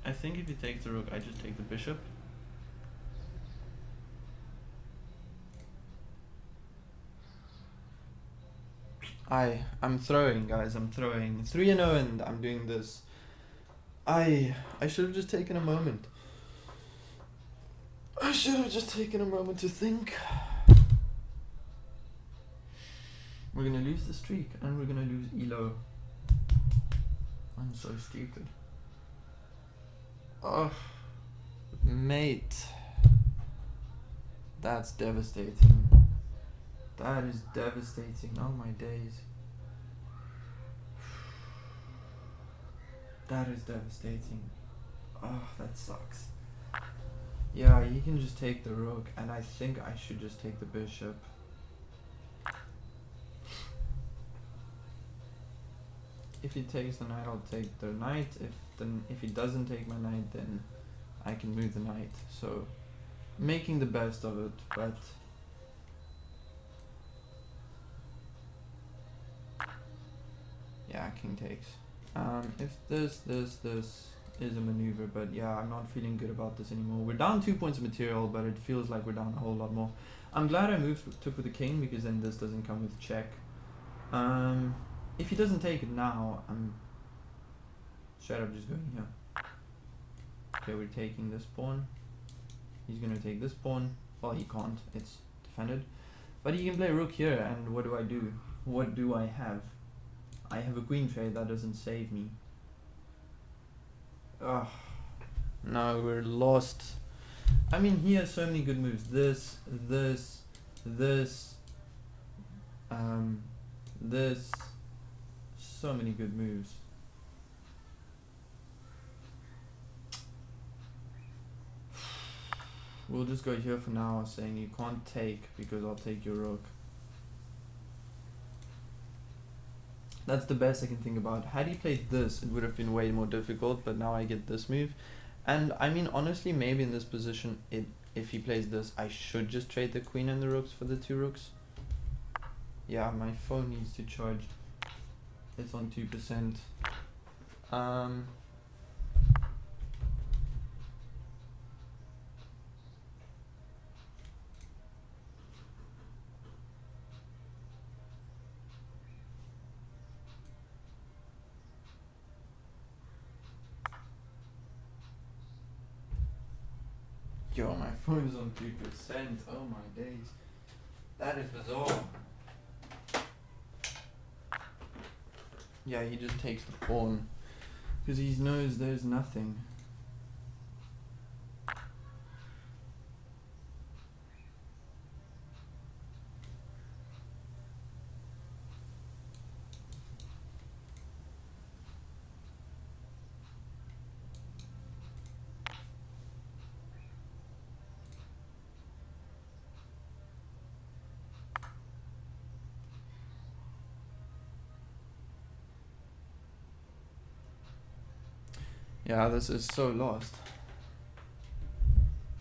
I think if he takes the rook, I just take the bishop. I'm throwing, guys. I'm throwing 3-0 and I'm doing this. I should have just taken a moment. I should have just taken a moment to think. We're gonna lose the streak and we're gonna lose Elo. I'm so stupid. Oh, mate. That's devastating. That is devastating. Oh my days. That is devastating. Oh, that sucks. Yeah, he can just take the rook, and I think I should just take the bishop. If he takes the knight, I'll take the knight. If he doesn't take my knight, then I can move the knight. So, making the best of it, but yeah, king takes. If this is a maneuver, but yeah, I'm not feeling good about this anymore. We're down 2 points of material, but it feels like we're down a whole lot more. I'm glad I took with the king, because then this doesn't come with check. If he doesn't take it now, I'm straight up just going here. Okay, we're taking this pawn. He's gonna take this pawn. Well, he can't, it's defended. But he can play rook here, and what do? What do I have? I have a queen trade that doesn't save me. Ugh. No, we're lost. I mean, he has so many good moves. This, this, this. So many good moves. We'll just go here for now, saying you can't take because I'll take your rook. That's the best I can think about. Had he played this, it would have been way more difficult, but now I get this move. And I mean, honestly, maybe in this position, if he plays this, I should just trade the queen and the rooks for the 2 rooks. Yeah, my phone needs to charge. It's on 2%. Yo, my phone's on 2%. Oh my days. That is bizarre. Yeah, he just takes the pawn. Because he knows there's nothing. Yeah, this is so lost.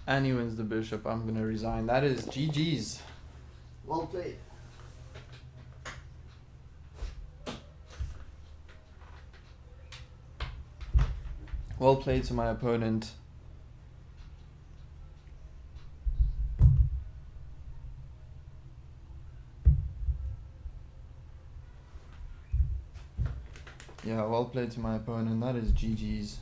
And he wins the bishop. I'm gonna resign. That is GG's. Well played. Well played to my opponent. Yeah, well played to my opponent. That is GG's.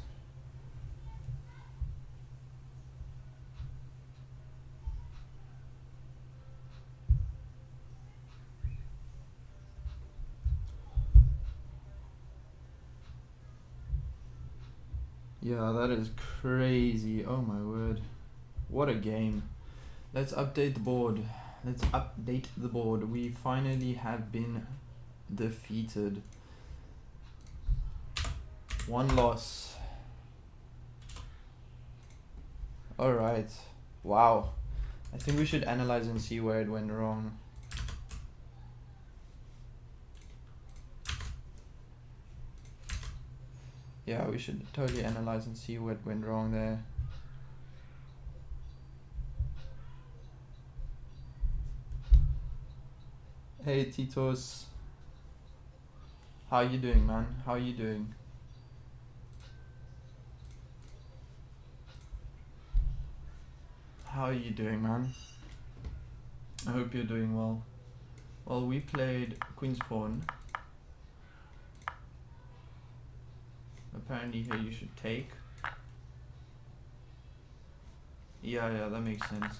Yeah, that is crazy. Oh my word. What a game. Let's update the board. Let's update the board. We finally have been defeated. 1 loss. Alright. Wow. I think we should analyze and see where it went wrong. Yeah, we should totally analyze and see what went wrong there. Hey Titos. How you doing, man? How you doing? How are you doing, man? I hope you're doing well. Well, we played Queen's Pawn. Apparently here you should take. Yeah, that makes sense.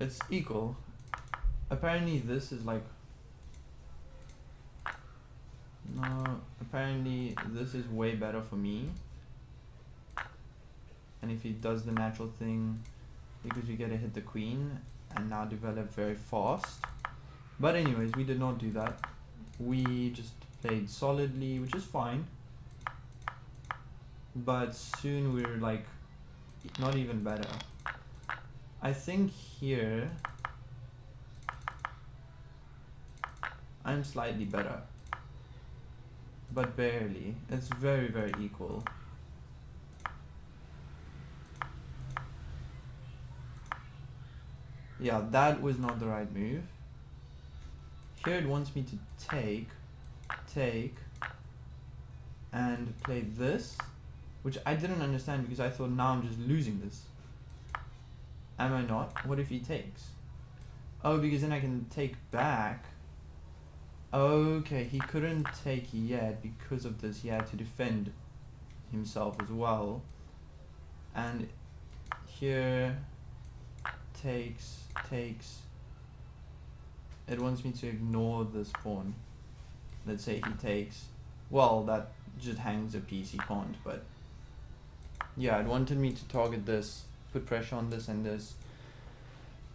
It's equal. Apparently this is like... No, apparently this is way better for me. And if he does the natural thing, because we get to hit the queen and now develop very fast. But anyways, we did not do that. We just played solidly, which is fine. But soon we're like not even better. I think here I'm slightly better, but barely. It's very, very equal. Yeah, that was not the right move. Here it wants me to take, and play this, which I didn't understand because I thought now I'm just losing this. Am I not? What if he takes? Oh, because then I can take back. Okay, he couldn't take yet because of this. He had to defend himself as well. And here takes. It wants me to ignore this pawn. Let's say he takes. Well, that just hangs a piece, he can't. But yeah, it wanted me to target this, put pressure on this and this,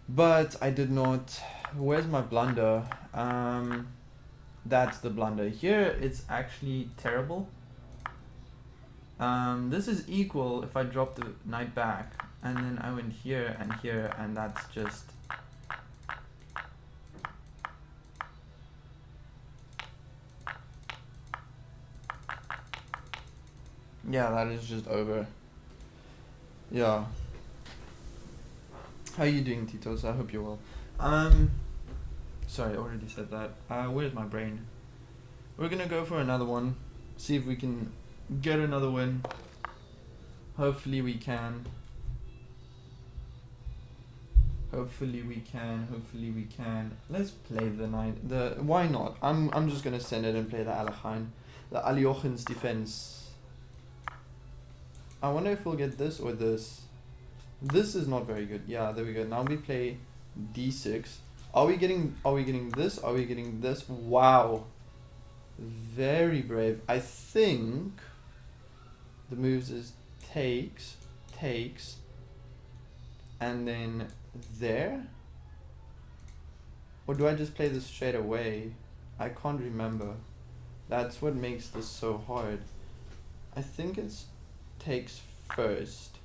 but I did not. Where's my blunder? That's the blunder. Here it's actually terrible. This is equal if I drop the knight back, and then I went here, and that's just... yeah, that is just over. Yeah. How are you doing, Titos? I hope you're well. Sorry, I already said that. Where's my brain? We're gonna go for another one. See if we can get another win. Hopefully we can. Hopefully we can. Let's play the knight. Why not? I'm just gonna send it and play the Alekhine. The Ali Jochens defense. I wonder if we'll get this or this. This is not very good. Yeah, there we go. Now we play d6. Are we getting this? Are we getting this? Wow. Very brave. I think the moves is takes, and then there? Or do I just play this straight away? I can't remember. That's what makes this so hard. I think it's takes first.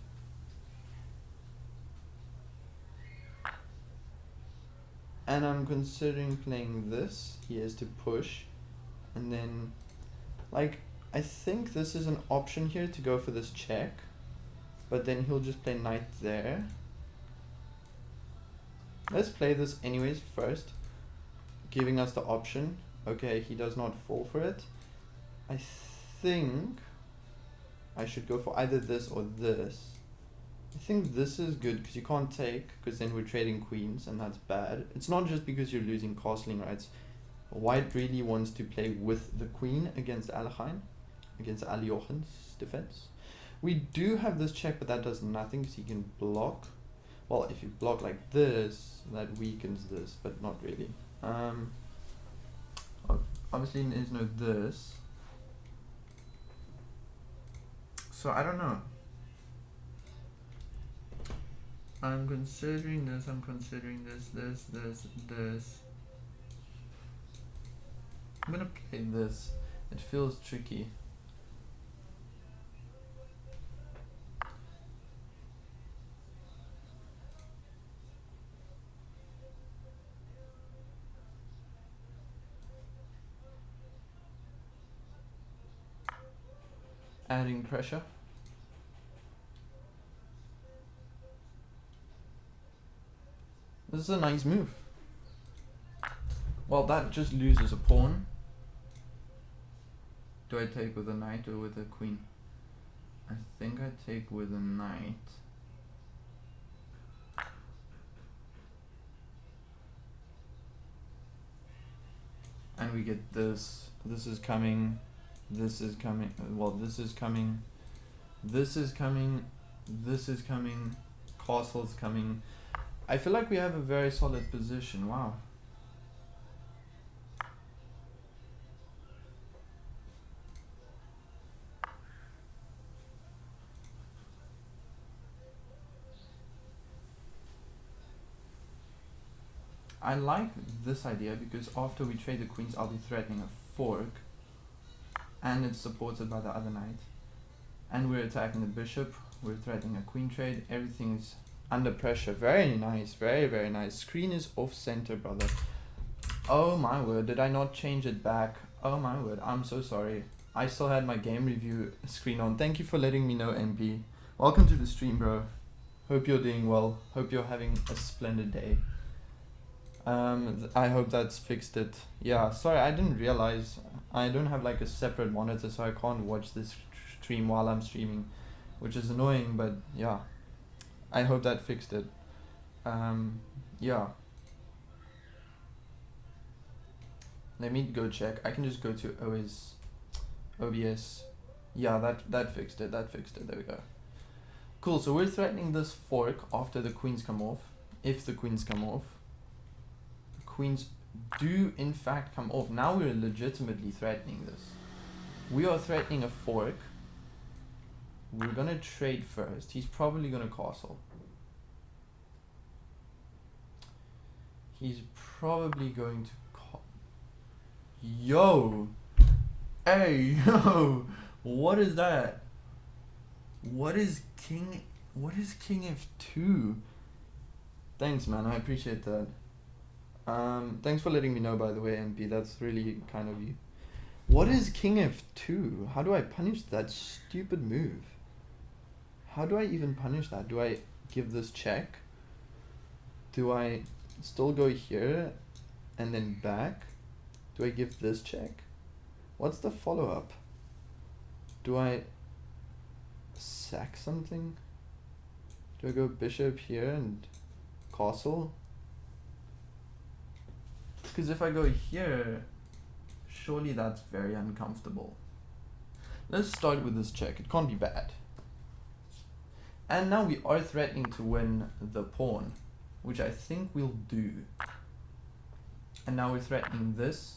And I'm considering playing this. He has to push. And then, like, I think this is an option here to go for this check. But then he'll just play knight there. Let's play this anyways first, giving us the option. Okay, he does not fall for it. I think I should go for either this or this. I think this is good because you can't take, because then we're trading queens and that's bad. It's not just because you're losing castling rights. White really wants to play with the queen against Alekhine, against Ali Jochens' defense. We do have this check, but that does nothing because he can block. Well, if you block like this, that weakens this, but not really. Obviously there's no this. So I don't know. I'm considering this, this. I'm gonna play this. It feels tricky. Adding pressure. This is a nice move. Well, that just loses a pawn. Do I take with a knight or with a queen? I think I take with a knight. And we get this. This is coming. This is coming. Well, this is coming. This is coming. This is coming. Castle's coming. I feel like we have a very solid position. Wow. I like this idea because after we trade the queens, I'll be threatening a fork. And it's supported by the other knight. And we're attacking the bishop. We're threatening a queen trade. Everything's under pressure. Very nice. Very, very nice. Screen is off center, brother. Oh my word. Did I not change it back? Oh my word. I'm so sorry. I still had my game review screen on. Thank you for letting me know, MP. Welcome to the stream, bro. Hope you're doing well. Hope you're having a splendid day. I hope that's fixed it. Yeah, sorry, I didn't realize. I don't have like a separate monitor, so I can't watch this stream while I'm streaming, which is annoying, but yeah. I hope that fixed it. Yeah. Let me go check. I can just go to OBS. Yeah, that fixed it. That fixed it. There we go. Cool, so we're threatening this fork after the queens come off. If the queens come off. Queens do in fact come off. Now we're legitimately threatening this. We are threatening a fork. We're gonna trade first. He's probably gonna castle. He's probably going to Yo! Hey, yo! What is that? What is king F2? Thanks, man. I appreciate that. Thanks for letting me know, by the way, MP. That's really kind of you. What is king F2? How do I punish that stupid move? How do I even punish that? Do I give this check? Do I still go here and then back? Do I give this check? What's the follow-up? Do I sack something? Do I go bishop here and castle? Because if I go here, surely that's very uncomfortable. Let's start with this check. It can't be bad. And now we are threatening to win the pawn, which I think we'll do. And now we're threatening this.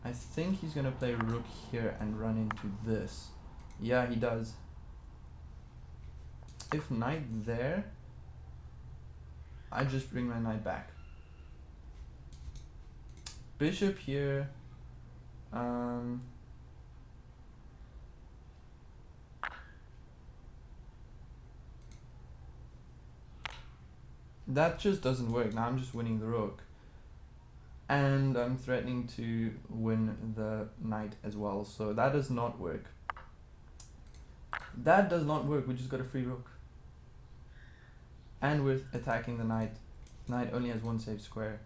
I think he's gonna play rook here and run into this. Yeah, he does. If knight there, I just bring my knight back. Bishop here. That just doesn't work. Now I'm just winning the rook. And I'm threatening to win the knight as well. So that does not work. That does not work. We just got a free rook. And we're attacking the knight. Knight only has one safe square.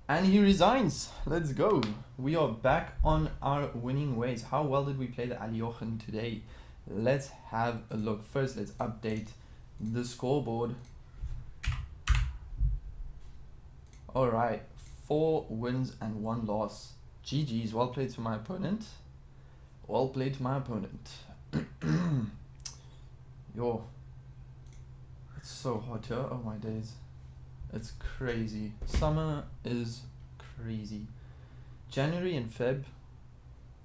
And he resigns. Let's go. We are back on our winning ways. How well did we play the Aliochen today? Let's have a look. First, let's update the scoreboard. Alright, 4 wins and 1 loss. GG's, well played to my opponent. Well played to my opponent. Yo, it's so hot here, oh my days. It's crazy. Summer is crazy. January and Feb,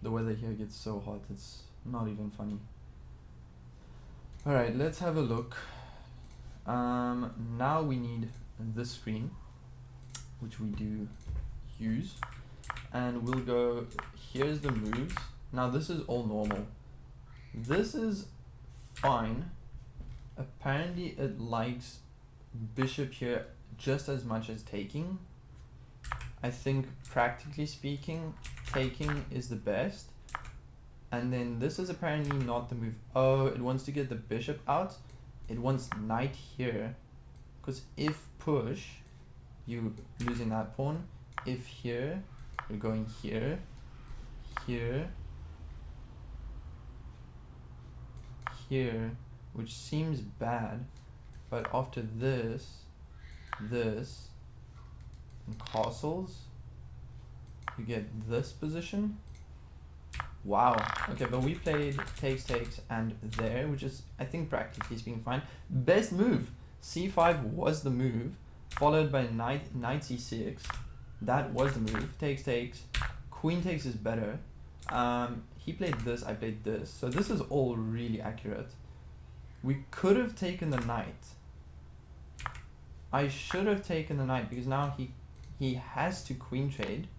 the weather here gets so hot, it's not even funny. Alright, let's have a look. Now we need this screen, which we do use, and we'll go, here's the moves. Now this is all normal. This is fine. Apparently it likes bishop here just as much as taking. I think practically speaking, taking is the best. And then this is apparently not the move. Oh, it wants to get the bishop out. It wants knight here, because if push, you losing that pawn. If here, you're going here, here, here, which seems bad, but after this, this, and castles, you get this position. Wow. Okay, but we played takes, and there, which is, I think, practically speaking, fine. Best move. C5 was the move, followed by knight c6. That was the move. Takes. Queen takes is better. He played this, I played this. So this is all really accurate. We could have taken the knight. I should have taken the knight, because now he has to queen trade.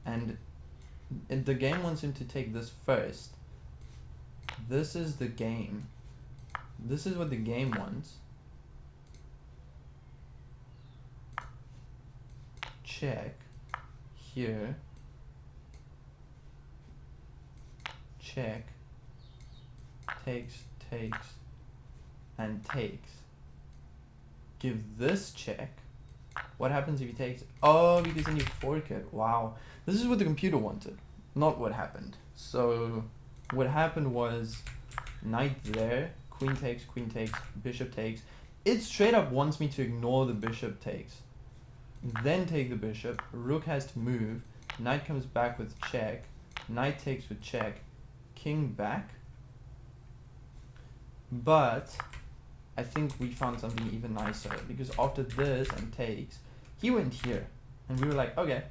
And the game wants him to take this first. This is the game. This is what the game wants. Check. Here. Check. Takes, and takes. Give this check. What happens if he takes? Oh, because then you fork it. Wow. This is what the computer wanted, not what happened. So what happened was knight there, queen takes, bishop takes. It straight up wants me to ignore the bishop takes. Then take the bishop, rook has to move, knight comes back with check, knight takes with check, king back. But I think we found something even nicer, because after this and takes, he went here. And we were like, okay,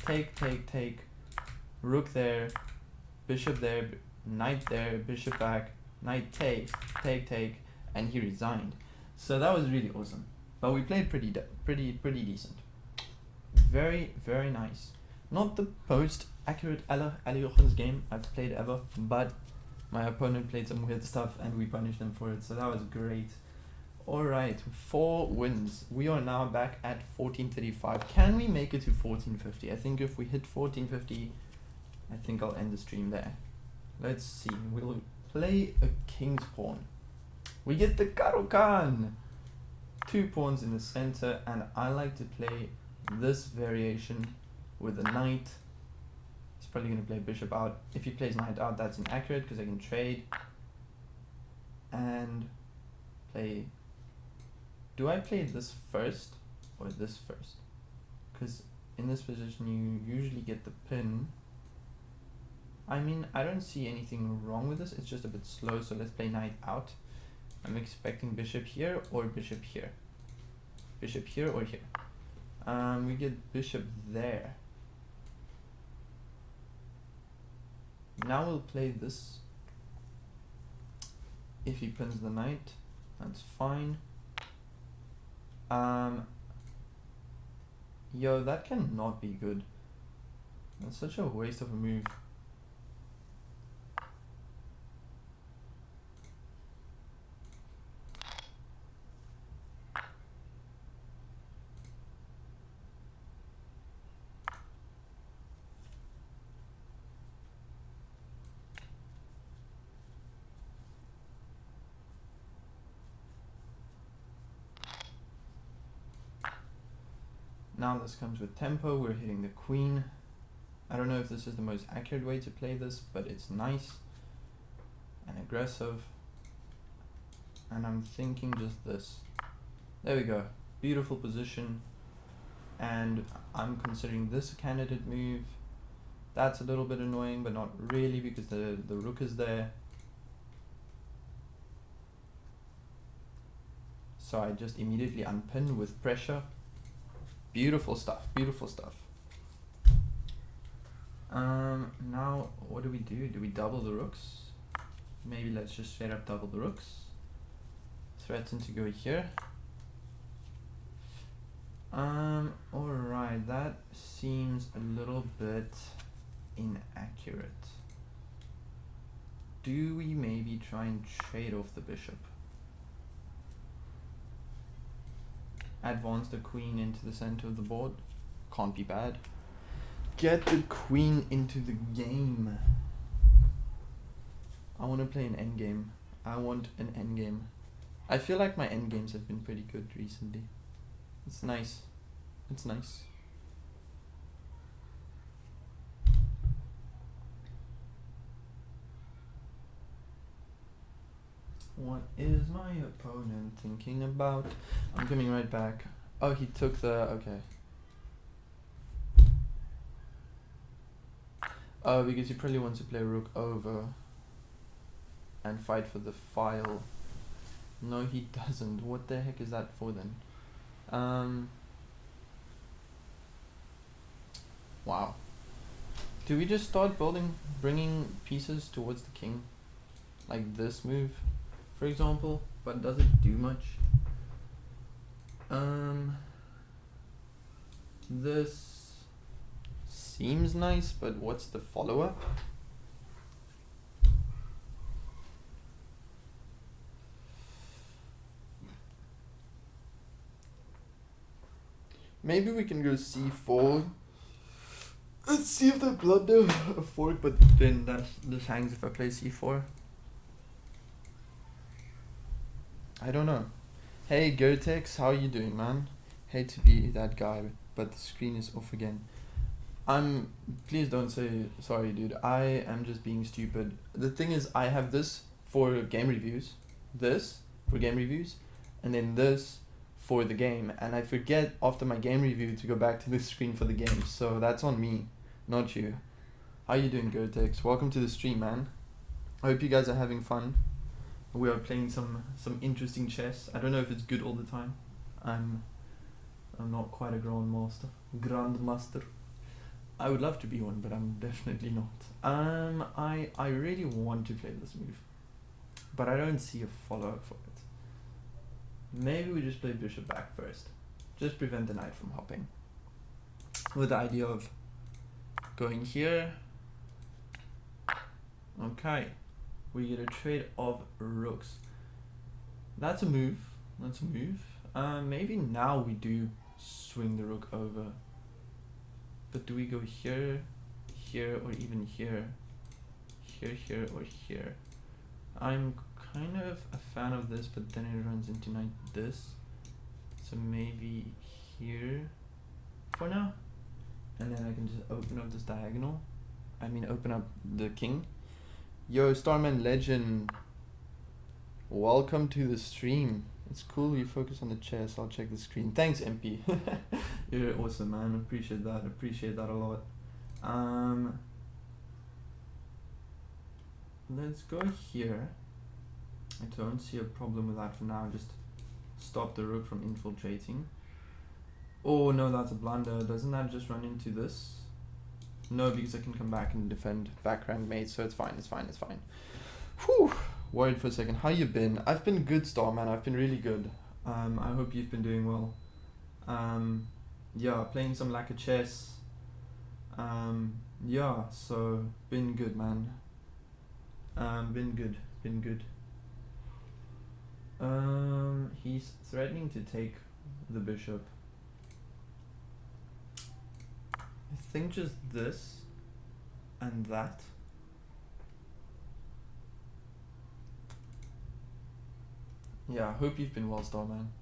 take, rook there, bishop there, knight there, bishop back, knight take, and he resigned. So that was really awesome. But we played pretty decent. Very, very nice. Not the most accurate Ali Jochens game I've played ever, but my opponent played some weird stuff and we punished them for it, so that was great. Alright, 4 wins. We are now back at 1435. Can we make it to 1450? I think if we hit 1450, I think I'll end the stream there. Let's see. We'll play a king's pawn. We get the Caro-Kann! 2 pawns in the center, and I like to play this variation with a knight. He's probably going to play bishop out. If he plays knight out, that's inaccurate because I can trade. And play... Do I play this first or this first? Because in this position you usually get the pin. I mean, I don't see anything wrong with this. It's just a bit slow, so let's play knight out. I'm expecting bishop here or bishop here. Bishop here or here. We get bishop there. Now we'll play this. If he pins the knight, that's fine. Yo, that cannot be good. That's such a waste of a move. Now this comes with tempo, we're hitting the queen. I don't know if this is the most accurate way to play this, but it's nice and aggressive. And I'm thinking just this. There we go, beautiful position. And I'm considering this a candidate move. That's a little bit annoying, but not really because the rook is there. So I just immediately unpin with pressure. Beautiful stuff, beautiful stuff. Now what do? Do we double the rooks? Maybe let's just straight up double the rooks. Threaten to go here. Alright, that seems a little bit inaccurate. Do we maybe try and trade off the bishop? Advance the queen into the center of the board. Can't be bad. Get the queen into the game. I want to play an endgame. I want an endgame. I feel like my endgames have been pretty good recently. It's nice. It's nice. What is my opponent thinking about? I'm coming right back. Oh, he took the... okay. Oh, because he probably wants to play rook over and fight for the file. No, he doesn't. What the heck is that for then? Wow. Do we just start bringing pieces towards the king? Like this move, for example, but does it do much? This seems nice, but what's the follow-up? Maybe we can go c4. Let's see if they blunder a fork, but then this hangs if I play c4. I don't know. Hey Gertex, how you doing, man? Hate to be that guy, but the screen is off again. Please don't say sorry, dude. I am just being stupid. The thing is, I have this for game reviews, this for game reviews, and then this for the game, and I forget after my game review to go back to the screen for the game, so that's on me, not you. How you doing, Gertex? Welcome to the stream, man. I hope you guys are having fun. We are playing some interesting chess. I don't know if it's good all the time. I'm I'm not quite a grandmaster. I would love to be one, but I'm definitely not. I really want to play this move, but I don't see a follow-up for it. Maybe we just play bishop back first. Just prevent the knight from hopping. With the idea of going here. Okay. We get a trade of rooks. That's a move. That's a move. Maybe now we do swing the rook over. But do we go here, here, or even here? Here, here, or here? I'm kind of a fan of this, but then it runs into knight this. So maybe here for now. And then I can just open up this diagonal. I mean, open up the king. Yo, Starman Legend. Welcome to the stream. It's cool you focus on the chess. I'll check the screen. Thanks, MP. You're awesome, man. Appreciate that. Appreciate that a lot. Let's go here. I don't see a problem with that for now. Just stop the rook from infiltrating. Oh no, that's a blunder. Doesn't that just run into this? No, because I can come back and defend back rank mate, so it's fine, it's fine, it's fine. Whew, worried for a second. How you been? I've been good, Starman. I've been really good. I hope you've been doing well. Yeah, playing some lacquer chess. Yeah, so been good, man. Been good, been good. He's threatening to take the bishop. I think just this and that. Yeah, I hope you've been well, Starman.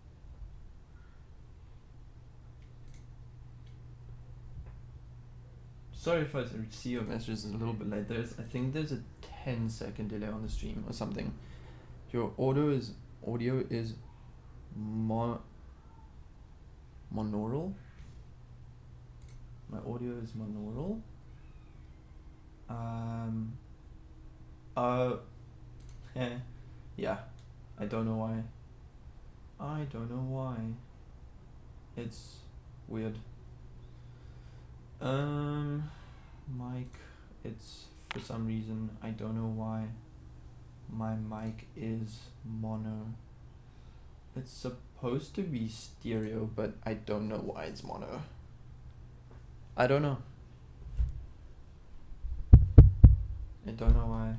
Sorry if I see your messages a little bit late. I think there's a 10-second delay on the stream or something. Your audio is monaural. My audio is monaural. Yeah, I don't know why. I don't know why. It's weird. Mic, it's for some reason, I don't know why my mic is mono. It's supposed to be stereo, but I don't know why it's mono. I don't know. I don't know why.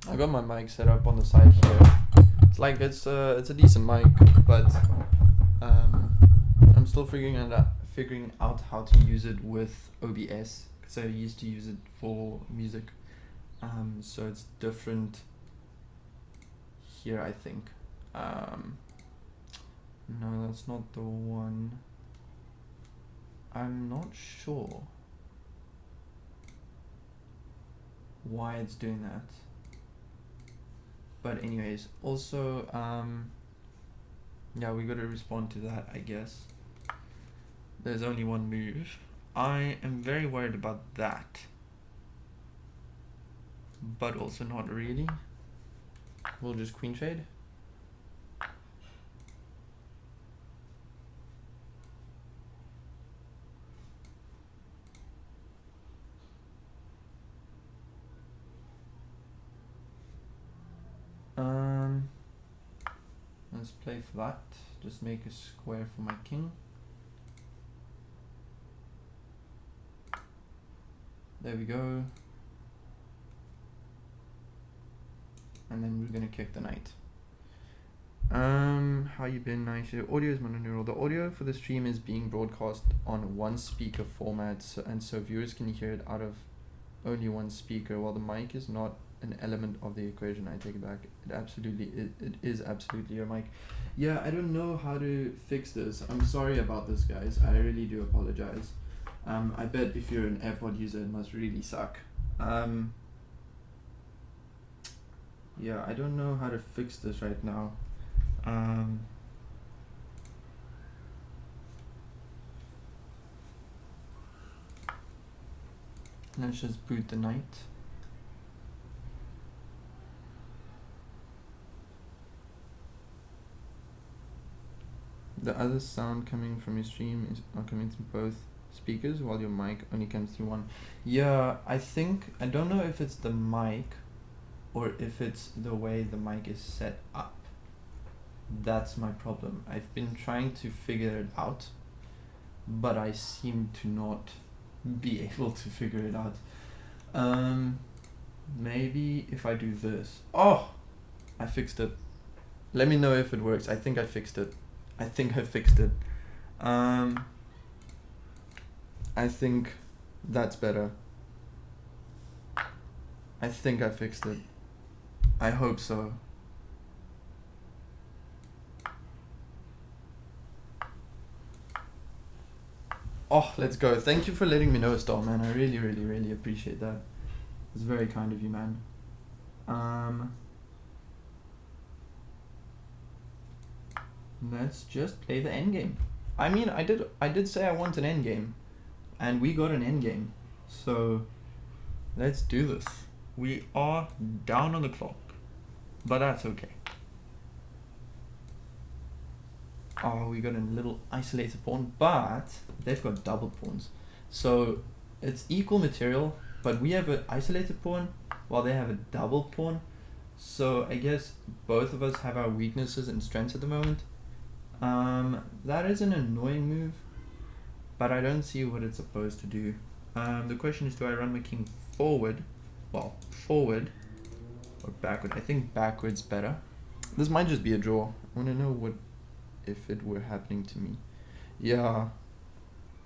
I got my mic set up on the side here. It's like it's a decent mic, but I'm still figuring out how to use it with OBS, because I used to use it for music. So it's different here, I think. No, that's not the one. I'm not sure why it's doing that. But anyways, also, yeah, we gotta respond to that, I guess. There's only one move. I am very worried about that, but also not really. We'll just queen trade. Let's play flat. Just make a square for my king. There we go. And then we're gonna kick the knight. How you been? Nice. Your audio is monaural. The audio for the stream is being broadcast on one speaker format, and so viewers can hear it out of only one speaker, while the mic is not an element of the equation. I take it back. It is absolutely your mic. Yeah, I don't know how to fix this. I'm sorry about this, guys. I really do apologize. I bet if you're an AirPod user, it must really suck. Yeah, I don't know how to fix this right now. Let's just boot the knight. the other sound coming from your stream are coming through both speakers while your mic only comes through one. Yeah, I don't know if it's the mic or if it's the way the mic is set up. That's my problem. I've been trying to figure it out, but I seem to not be able to figure it out. Maybe if I do this. Oh, I fixed it. Let me know if it works. I think I fixed it. I think that's better. I think I fixed it. I hope so. Oh, let's go. Thank you for letting me know, Star, man. I really, really, really appreciate that. It's very kind of you, man. Let's just play the end game. I mean, I did say I want an end game, and we got an end game. So let's do this. We are down on the clock, but that's okay. Oh, we got a little isolated pawn, but they've got double pawns. So it's equal material, but we have an isolated pawn while they have a double pawn. So I guess both of us have our weaknesses and strengths at the moment. That is an annoying move, but I don't see what it's supposed to do. The question is, do I run my king forward? Well, forward or backward? I think backward's better. This might just be a draw. I want to know what if it were happening to me. Yeah.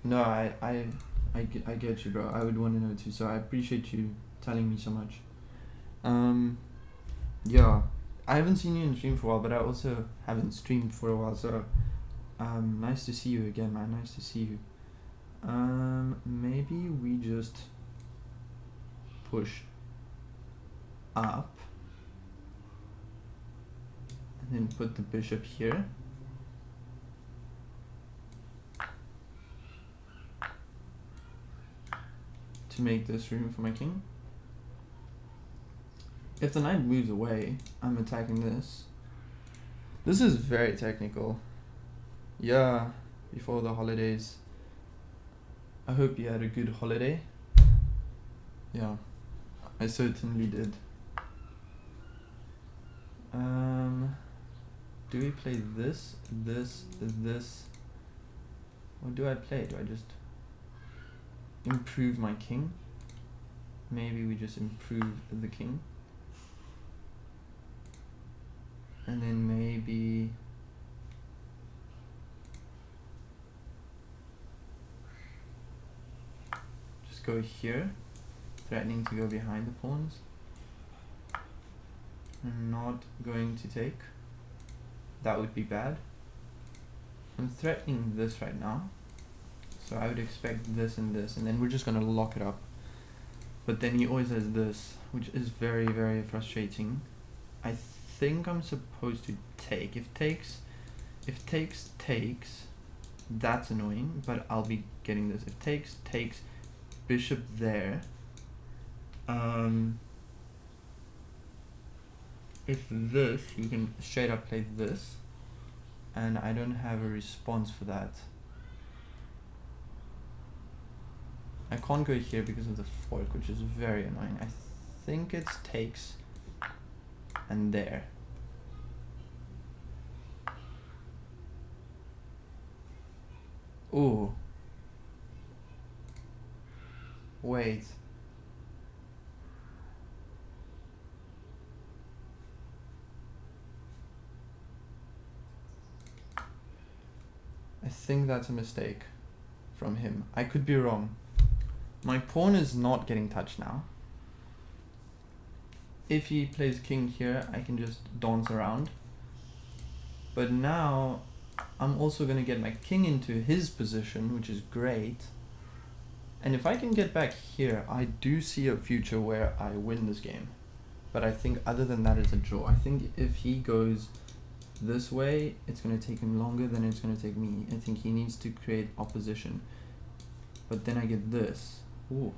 No, I get you, bro. I would want to know too, so I appreciate you telling me so much. Yeah. I haven't seen you in stream for a while, but I also haven't streamed for a while, so nice to see you again, man. Nice to see you. Maybe we just push up and then put the bishop here. To make this room for my king. If the knight moves away, I'm attacking this. This is very technical. Yeah, before the holidays. I hope you had a good holiday. Yeah, I certainly did. Do we play this? What do I play? Do I just improve my king? Maybe we just improve the king. And then maybe just go here, threatening to go behind the pawns. I'm not going to take. That would be bad. I'm threatening this right now. So I would expect this, and then we're just gonna lock it up. But then he always has this, which is very, very frustrating. I think I'm supposed to take. If takes, that's annoying, but I'll be getting this. If takes, bishop there. If this, you can straight up play this, and I don't have a response for that. I can't go here because of the fork, which is very annoying. I think it's takes and there. Ooh. Wait. I think that's a mistake from him. I could be wrong. My pawn is not getting touched now. If he plays king here, I can just dance around. But now I'm also going to get my king into his position, which is great. And if I can get back here, I do see a future where I win this game. But I think other than that, it's a draw. I think if he goes this way, it's going to take him longer than it's going to take me. I think he needs to create opposition. But then I get this. Ooh.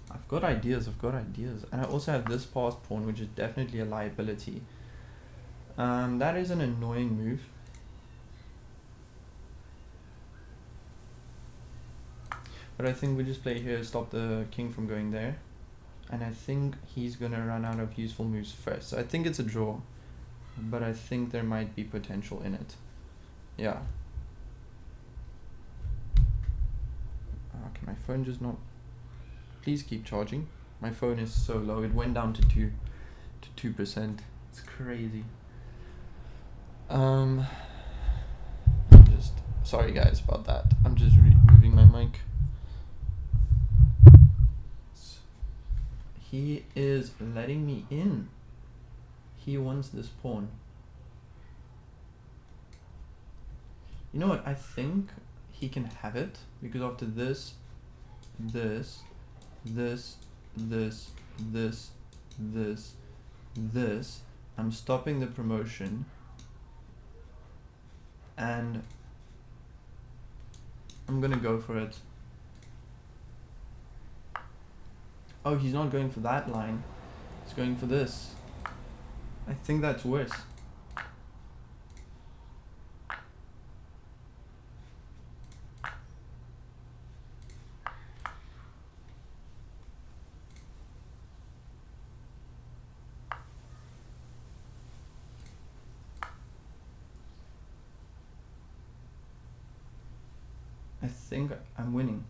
I've got ideas. And I also have this passed pawn, which is definitely a liability. That is an annoying move. But I think we just play here, stop the king from going there. And I think he's gonna run out of useful moves first. So I think it's a draw. But I think there might be potential in it. Yeah. Can my phone just not... Please keep charging. My phone is so low. It went down to 2%. It's crazy. Just sorry guys about that. I'm just moving my mic. He is letting me in. He wants this pawn. You know what? I think he can have it because after this, this, I'm stopping the promotion, and I'm gonna go for it. Oh, he's not going for that line. He's going for this. I think that's worse. I think I'm winning.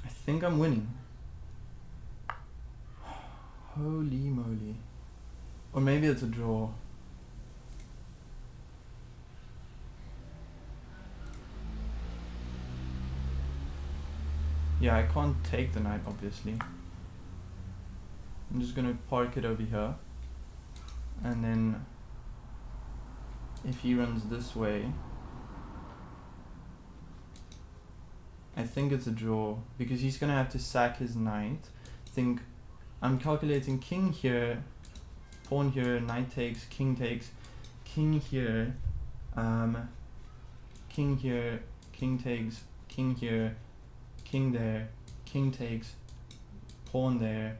I think I'm winning. Holy moly. Or maybe it's a draw. Yeah, I can't take the knight, obviously. I'm just gonna park it over here. And then if he runs this way, I think it's a draw because he's gonna have to sack his knight. Think I'm calculating king here, pawn here, knight takes, king here, king here, king takes, king here, king there, king takes, pawn there,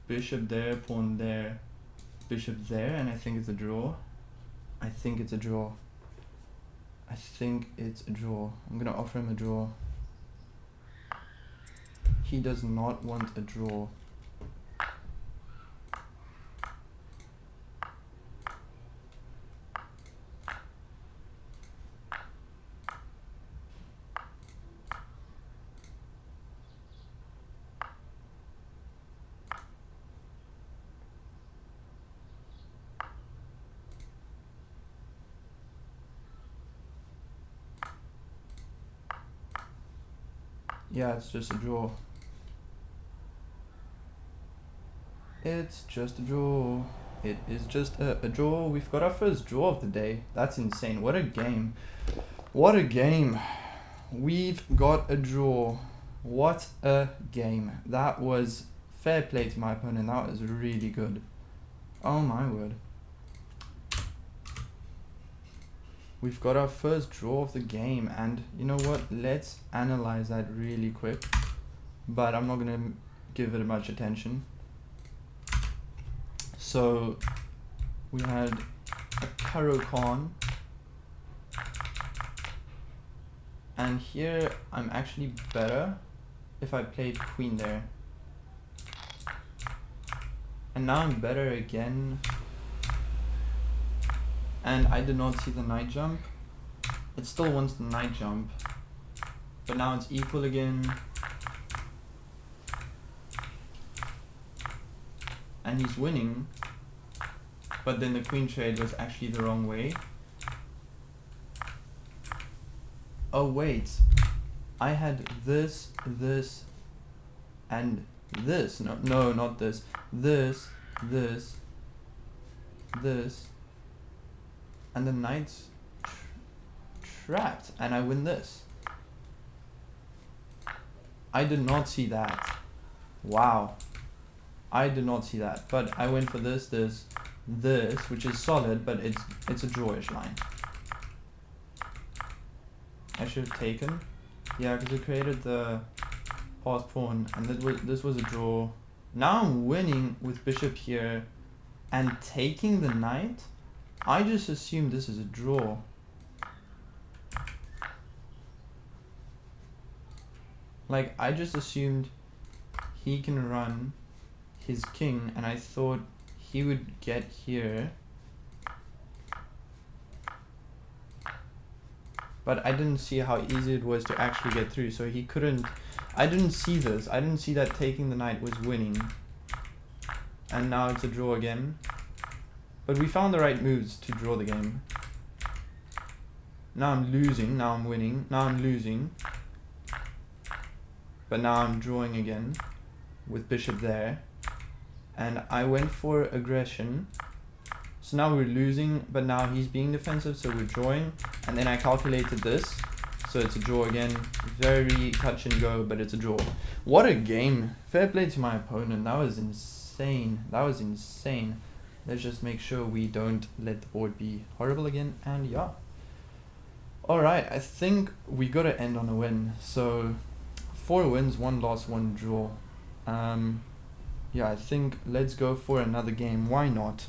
bishop there, pawn there, bishop there, and I think it's a draw. I think it's a draw. I think it's a draw. I'm gonna offer him a draw. He does not want a draw. Yeah, it's just a draw. It's just a draw. It is just a draw. We've got our first draw of the day. That's insane. What a game. What a game. We've got a draw. What a game. That was fair play to my opponent. That was really good. Oh my word. We've got our first draw of the game, and you know what? Let's analyze that really quick. But I'm not going to give it much attention. So we had a Caro-Kann, and here I'm actually better if I played queen there. And now I'm better again. And I did not see the knight jump. It still wants the knight jump. But now it's equal again. And he's winning. But then the queen trade was actually the wrong way. Oh wait. I had this, and this. No, not this. This. And the knight's trapped, and I win this. I did not see that. Wow. I did not see that. But I went for this, which is solid, but it's a drawish line. I should have taken. Yeah, because it created the pass pawn, and this was a draw. Now I'm winning with bishop here and taking the knight. I just assumed this is a draw. Like, I just assumed he can run his king, and I thought he would get here. But I didn't see how easy it was to actually get through, so he couldn't... I didn't see this. I didn't see that taking the knight was winning. And now it's a draw again. But we found the right moves to draw the game. Now I'm losing, now I'm winning, now I'm losing. But now I'm drawing again with bishop there. And I went for aggression. So now we're losing, but now he's being defensive, so we're drawing. And then I calculated this, so it's a draw again. Very touch and go, but it's a draw. What a game. Fair play to my opponent. That was insane. That was insane. Let's just make sure we don't let the board be horrible again. And yeah. Alright, I think we gotta end on a win. So 4 wins, 1 loss, 1 draw. Yeah, I think let's go for another game. Why not?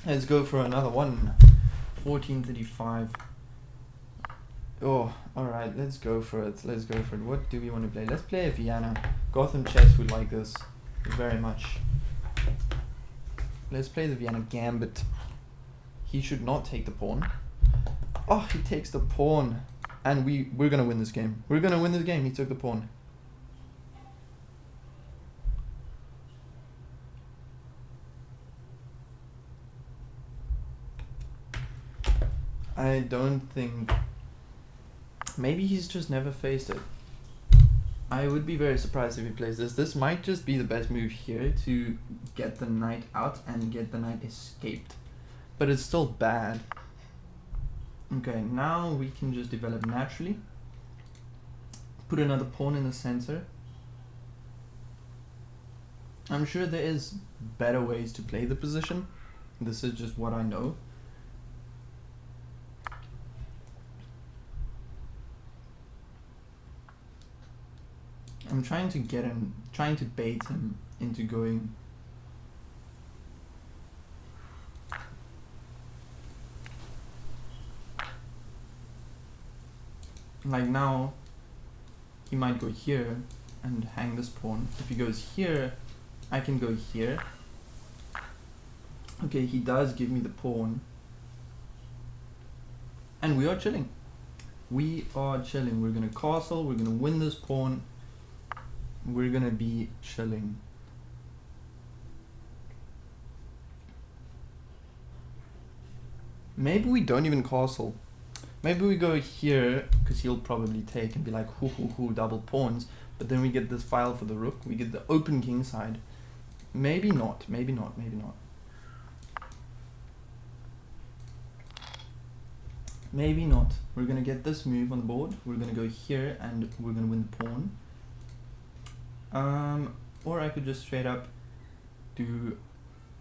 Let's go for another one. 1435. Oh, alright, let's go for it. Let's go for it. What do we want to play? Let's play a Vienna. Gotham Chess would like this very much. Let's play the Vienna Gambit. He should not take the pawn. Oh, he takes the pawn. And we're gonna win this game. We're gonna win this game. He took the pawn. I don't think... Maybe he's just never faced it. I would be very surprised if he plays this. This might just be the best move here to get the knight out and get the knight escaped. But it's still bad. Okay, now we can just develop naturally. Put another pawn in the center. I'm sure there is better ways to play the position. This is just what I know. I'm trying to get him, trying to bait him into going. Like now, he might go here and hang this pawn. If he goes here, I can go here. Okay, he does give me the pawn. And we are chilling. We are chilling. We're gonna castle, we're gonna win this pawn. We're gonna be chilling. Maybe we don't even castle. Maybe we go here, because he'll probably take and be like, hoo, double pawns. But then we get this file for the rook. We get the open king side. Maybe not, maybe not, maybe not. Maybe not. We're gonna get this move on the board. We're gonna go here and we're gonna win the pawn. Or I could just straight up do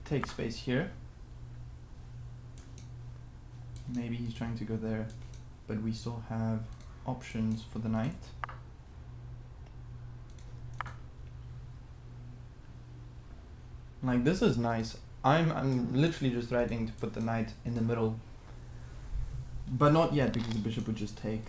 take space here. Maybe he's trying to go there, but we still have options for the knight. Like, this is nice. I'm literally just threatening to put the knight in the middle, but not yet because the bishop would just take.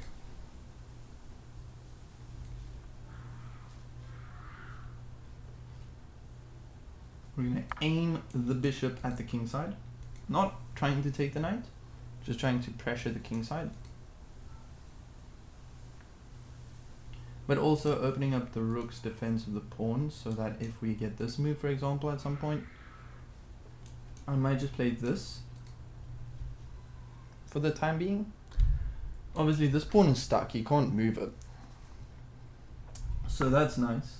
We're gonna aim the bishop at the king side, not trying to take the knight, just trying to pressure the king side. But also opening up the rook's defense of the pawn, so that if we get this move, for example, at some point, I might just play this for the time being. Obviously this pawn is stuck, he can't move it. So that's nice.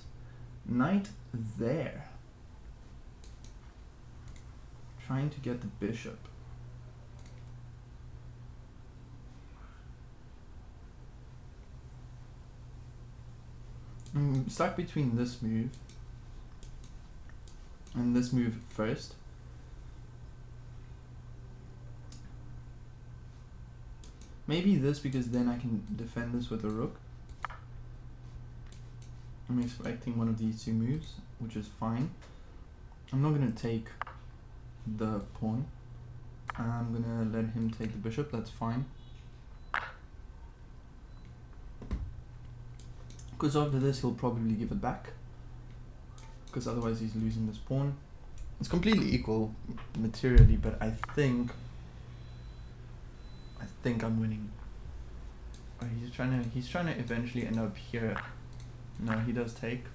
Knight there. Trying to get the bishop. I'm stuck between this move and this move first. Maybe this, because then I can defend this with a rook. I'm expecting one of these two moves, which is fine. I'm not going to take the pawn. I'm going to let him take the bishop, that's fine. Because after this he'll probably give it back. Because otherwise he's losing this pawn. It's completely equal materially, but I think I'm winning. Oh, he's trying to eventually end up here. No, he does take.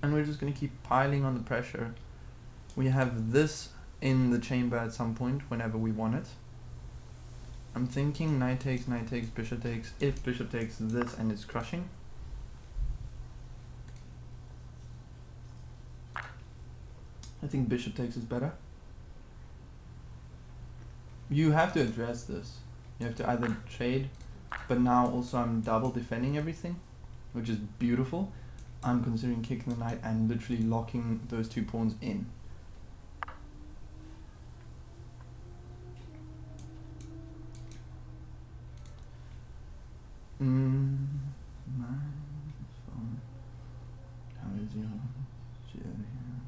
And we're just gonna keep piling on the pressure. We have this in the chamber at some point whenever we want it. I'm thinking knight takes, bishop takes. If bishop takes this and it's crushing. I think bishop takes is better. You have to address this. You have to either trade, but now also I'm double defending everything, which is beautiful. I'm considering kicking the knight and literally locking those two pawns in. How is your chair here?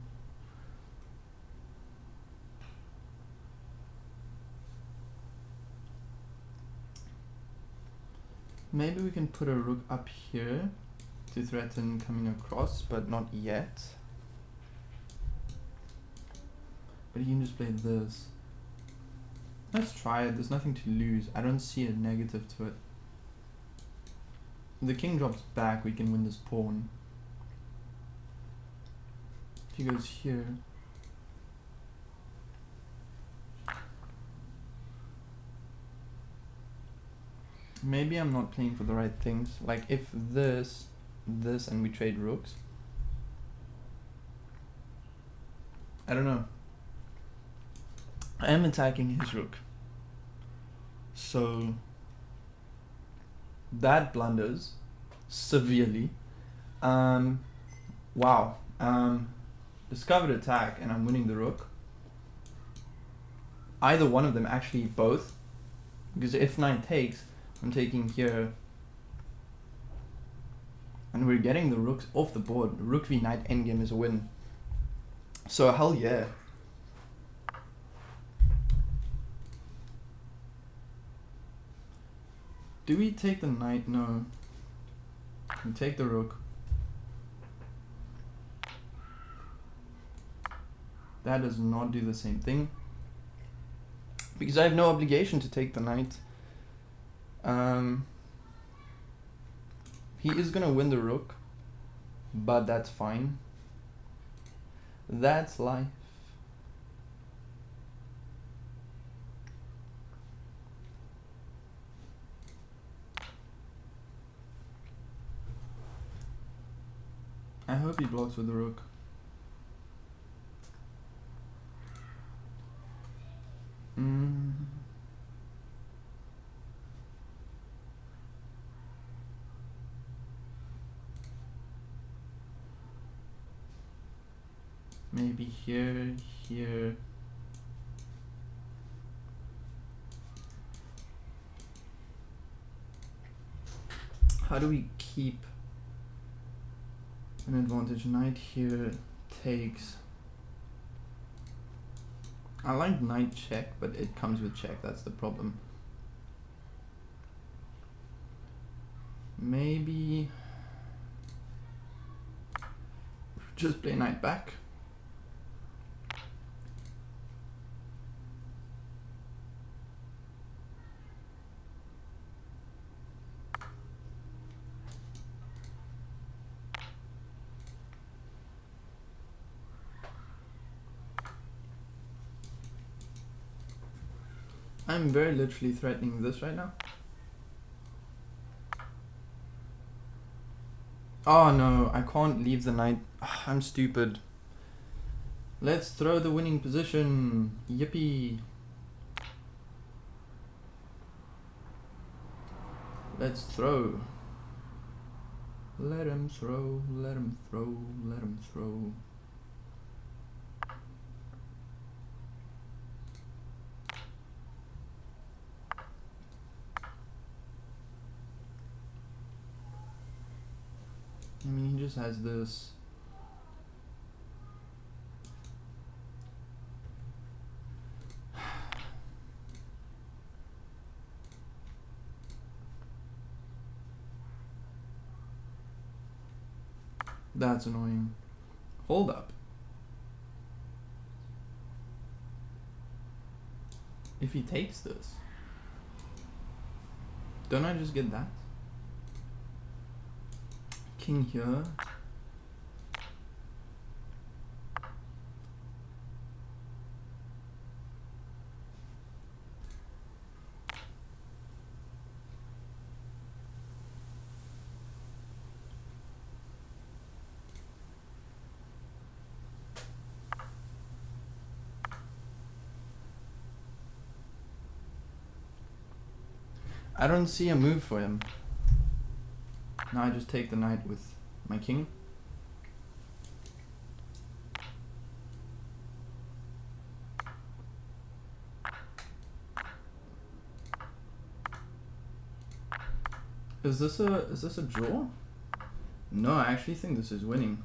Maybe we can put a rook up here to threaten coming across, but not yet. But you can just play this. Let's try it. There's nothing to lose. I don't see a negative to it. If the king drops back, we can win this pawn. If he goes here. Maybe I'm not playing for the right things. Like if this, and we trade rooks. I don't know. I am attacking his rook. So that blunders severely. Wow. Discovered attack and I'm winning the rook. Either one of them, actually both. Because if knight takes, I'm taking here. And we're getting the rooks off the board. Rook v knight endgame is a win. So hell yeah. Do we take the knight? No. We take the rook. That does not do the same thing. Because I have no obligation to take the knight. He is gonna win the rook. But that's fine. That's life. I hope he blocks with the rook. Maybe here, here. How do we keep an advantage? Knight here takes. I like knight check, but it comes with check, that's the problem. Maybe just play knight back. I'm very literally threatening this right now. Oh no, I can't leave the knight. I'm stupid. Let's throw the winning position. Yippee. Let's throw. Let him throw, let him throw, let him throw. I mean, he just has this. That's annoying. Hold up. If he takes this, don't I just get that? King here. I don't see a move for him. Now I just take the knight with my king. Is this a draw? No, I actually think this is winning.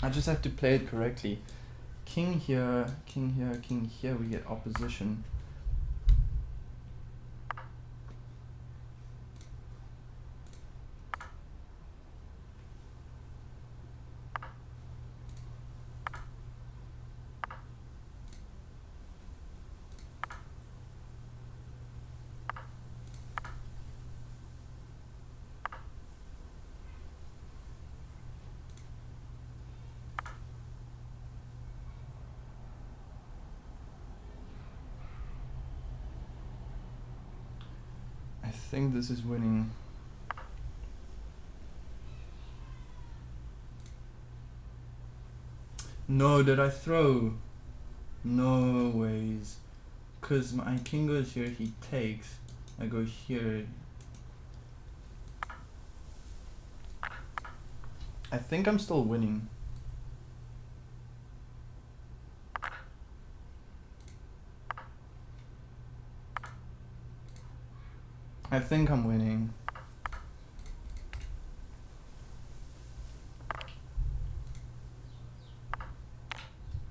I just have to play it correctly. King here, king here, king here, we get opposition. I think this is winning. No, did I throw? No ways. Cause my king goes here, he takes. I go here. I think I'm still winning. I think I'm winning.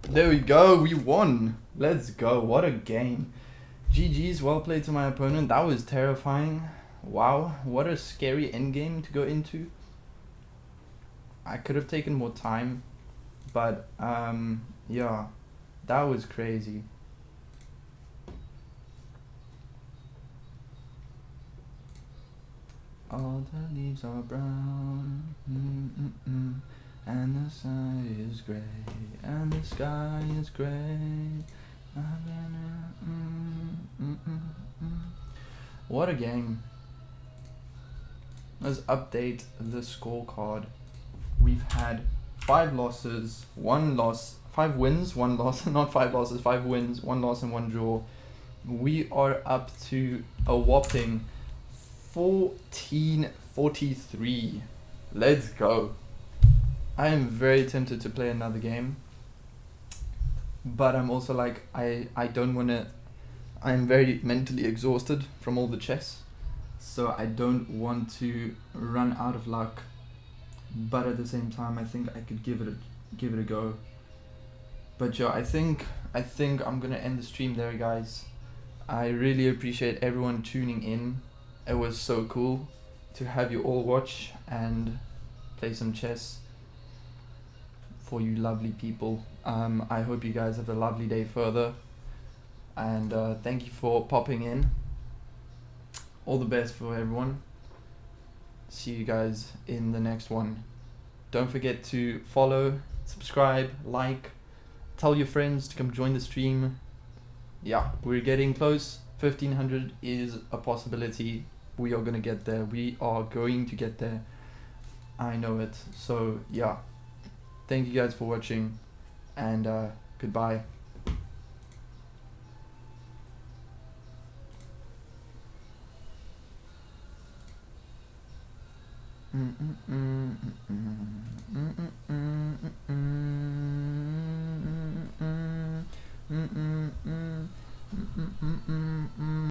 There we go, we won. Let's go, what a game. GG's, well played to my opponent. That was terrifying. Wow, what a scary endgame to go into. I could have taken more time, but yeah, that was crazy. All the leaves are brown, and the sky is grey, and the sky is grey. What a game. Let's update the scorecard. We've had 5 losses, 1 loss, 5 wins, 1 loss, not 5 losses, 5 wins, 1 loss and 1 draw. We are up to a whopping 1443. Let's go. I am very tempted to play another game, but I'm also like, I don't want to, I'm very mentally exhausted from all the chess, so I don't want to run out of luck, but at the same time I think I could give it a go. But yeah, I think I'm gonna end the stream there, guys. I really appreciate everyone tuning in. It was so cool to have you all watch and play some chess for you lovely people. I hope you guys have a lovely day further, and thank you for popping in. All the best for everyone. See you guys in the next one. Don't forget to follow, subscribe, like, tell your friends to come join the stream. Yeah, we're getting close. 1500 is a possibility. We are gonna get there. We are going to get there. I know it. So yeah, thank you guys for watching, and goodbye.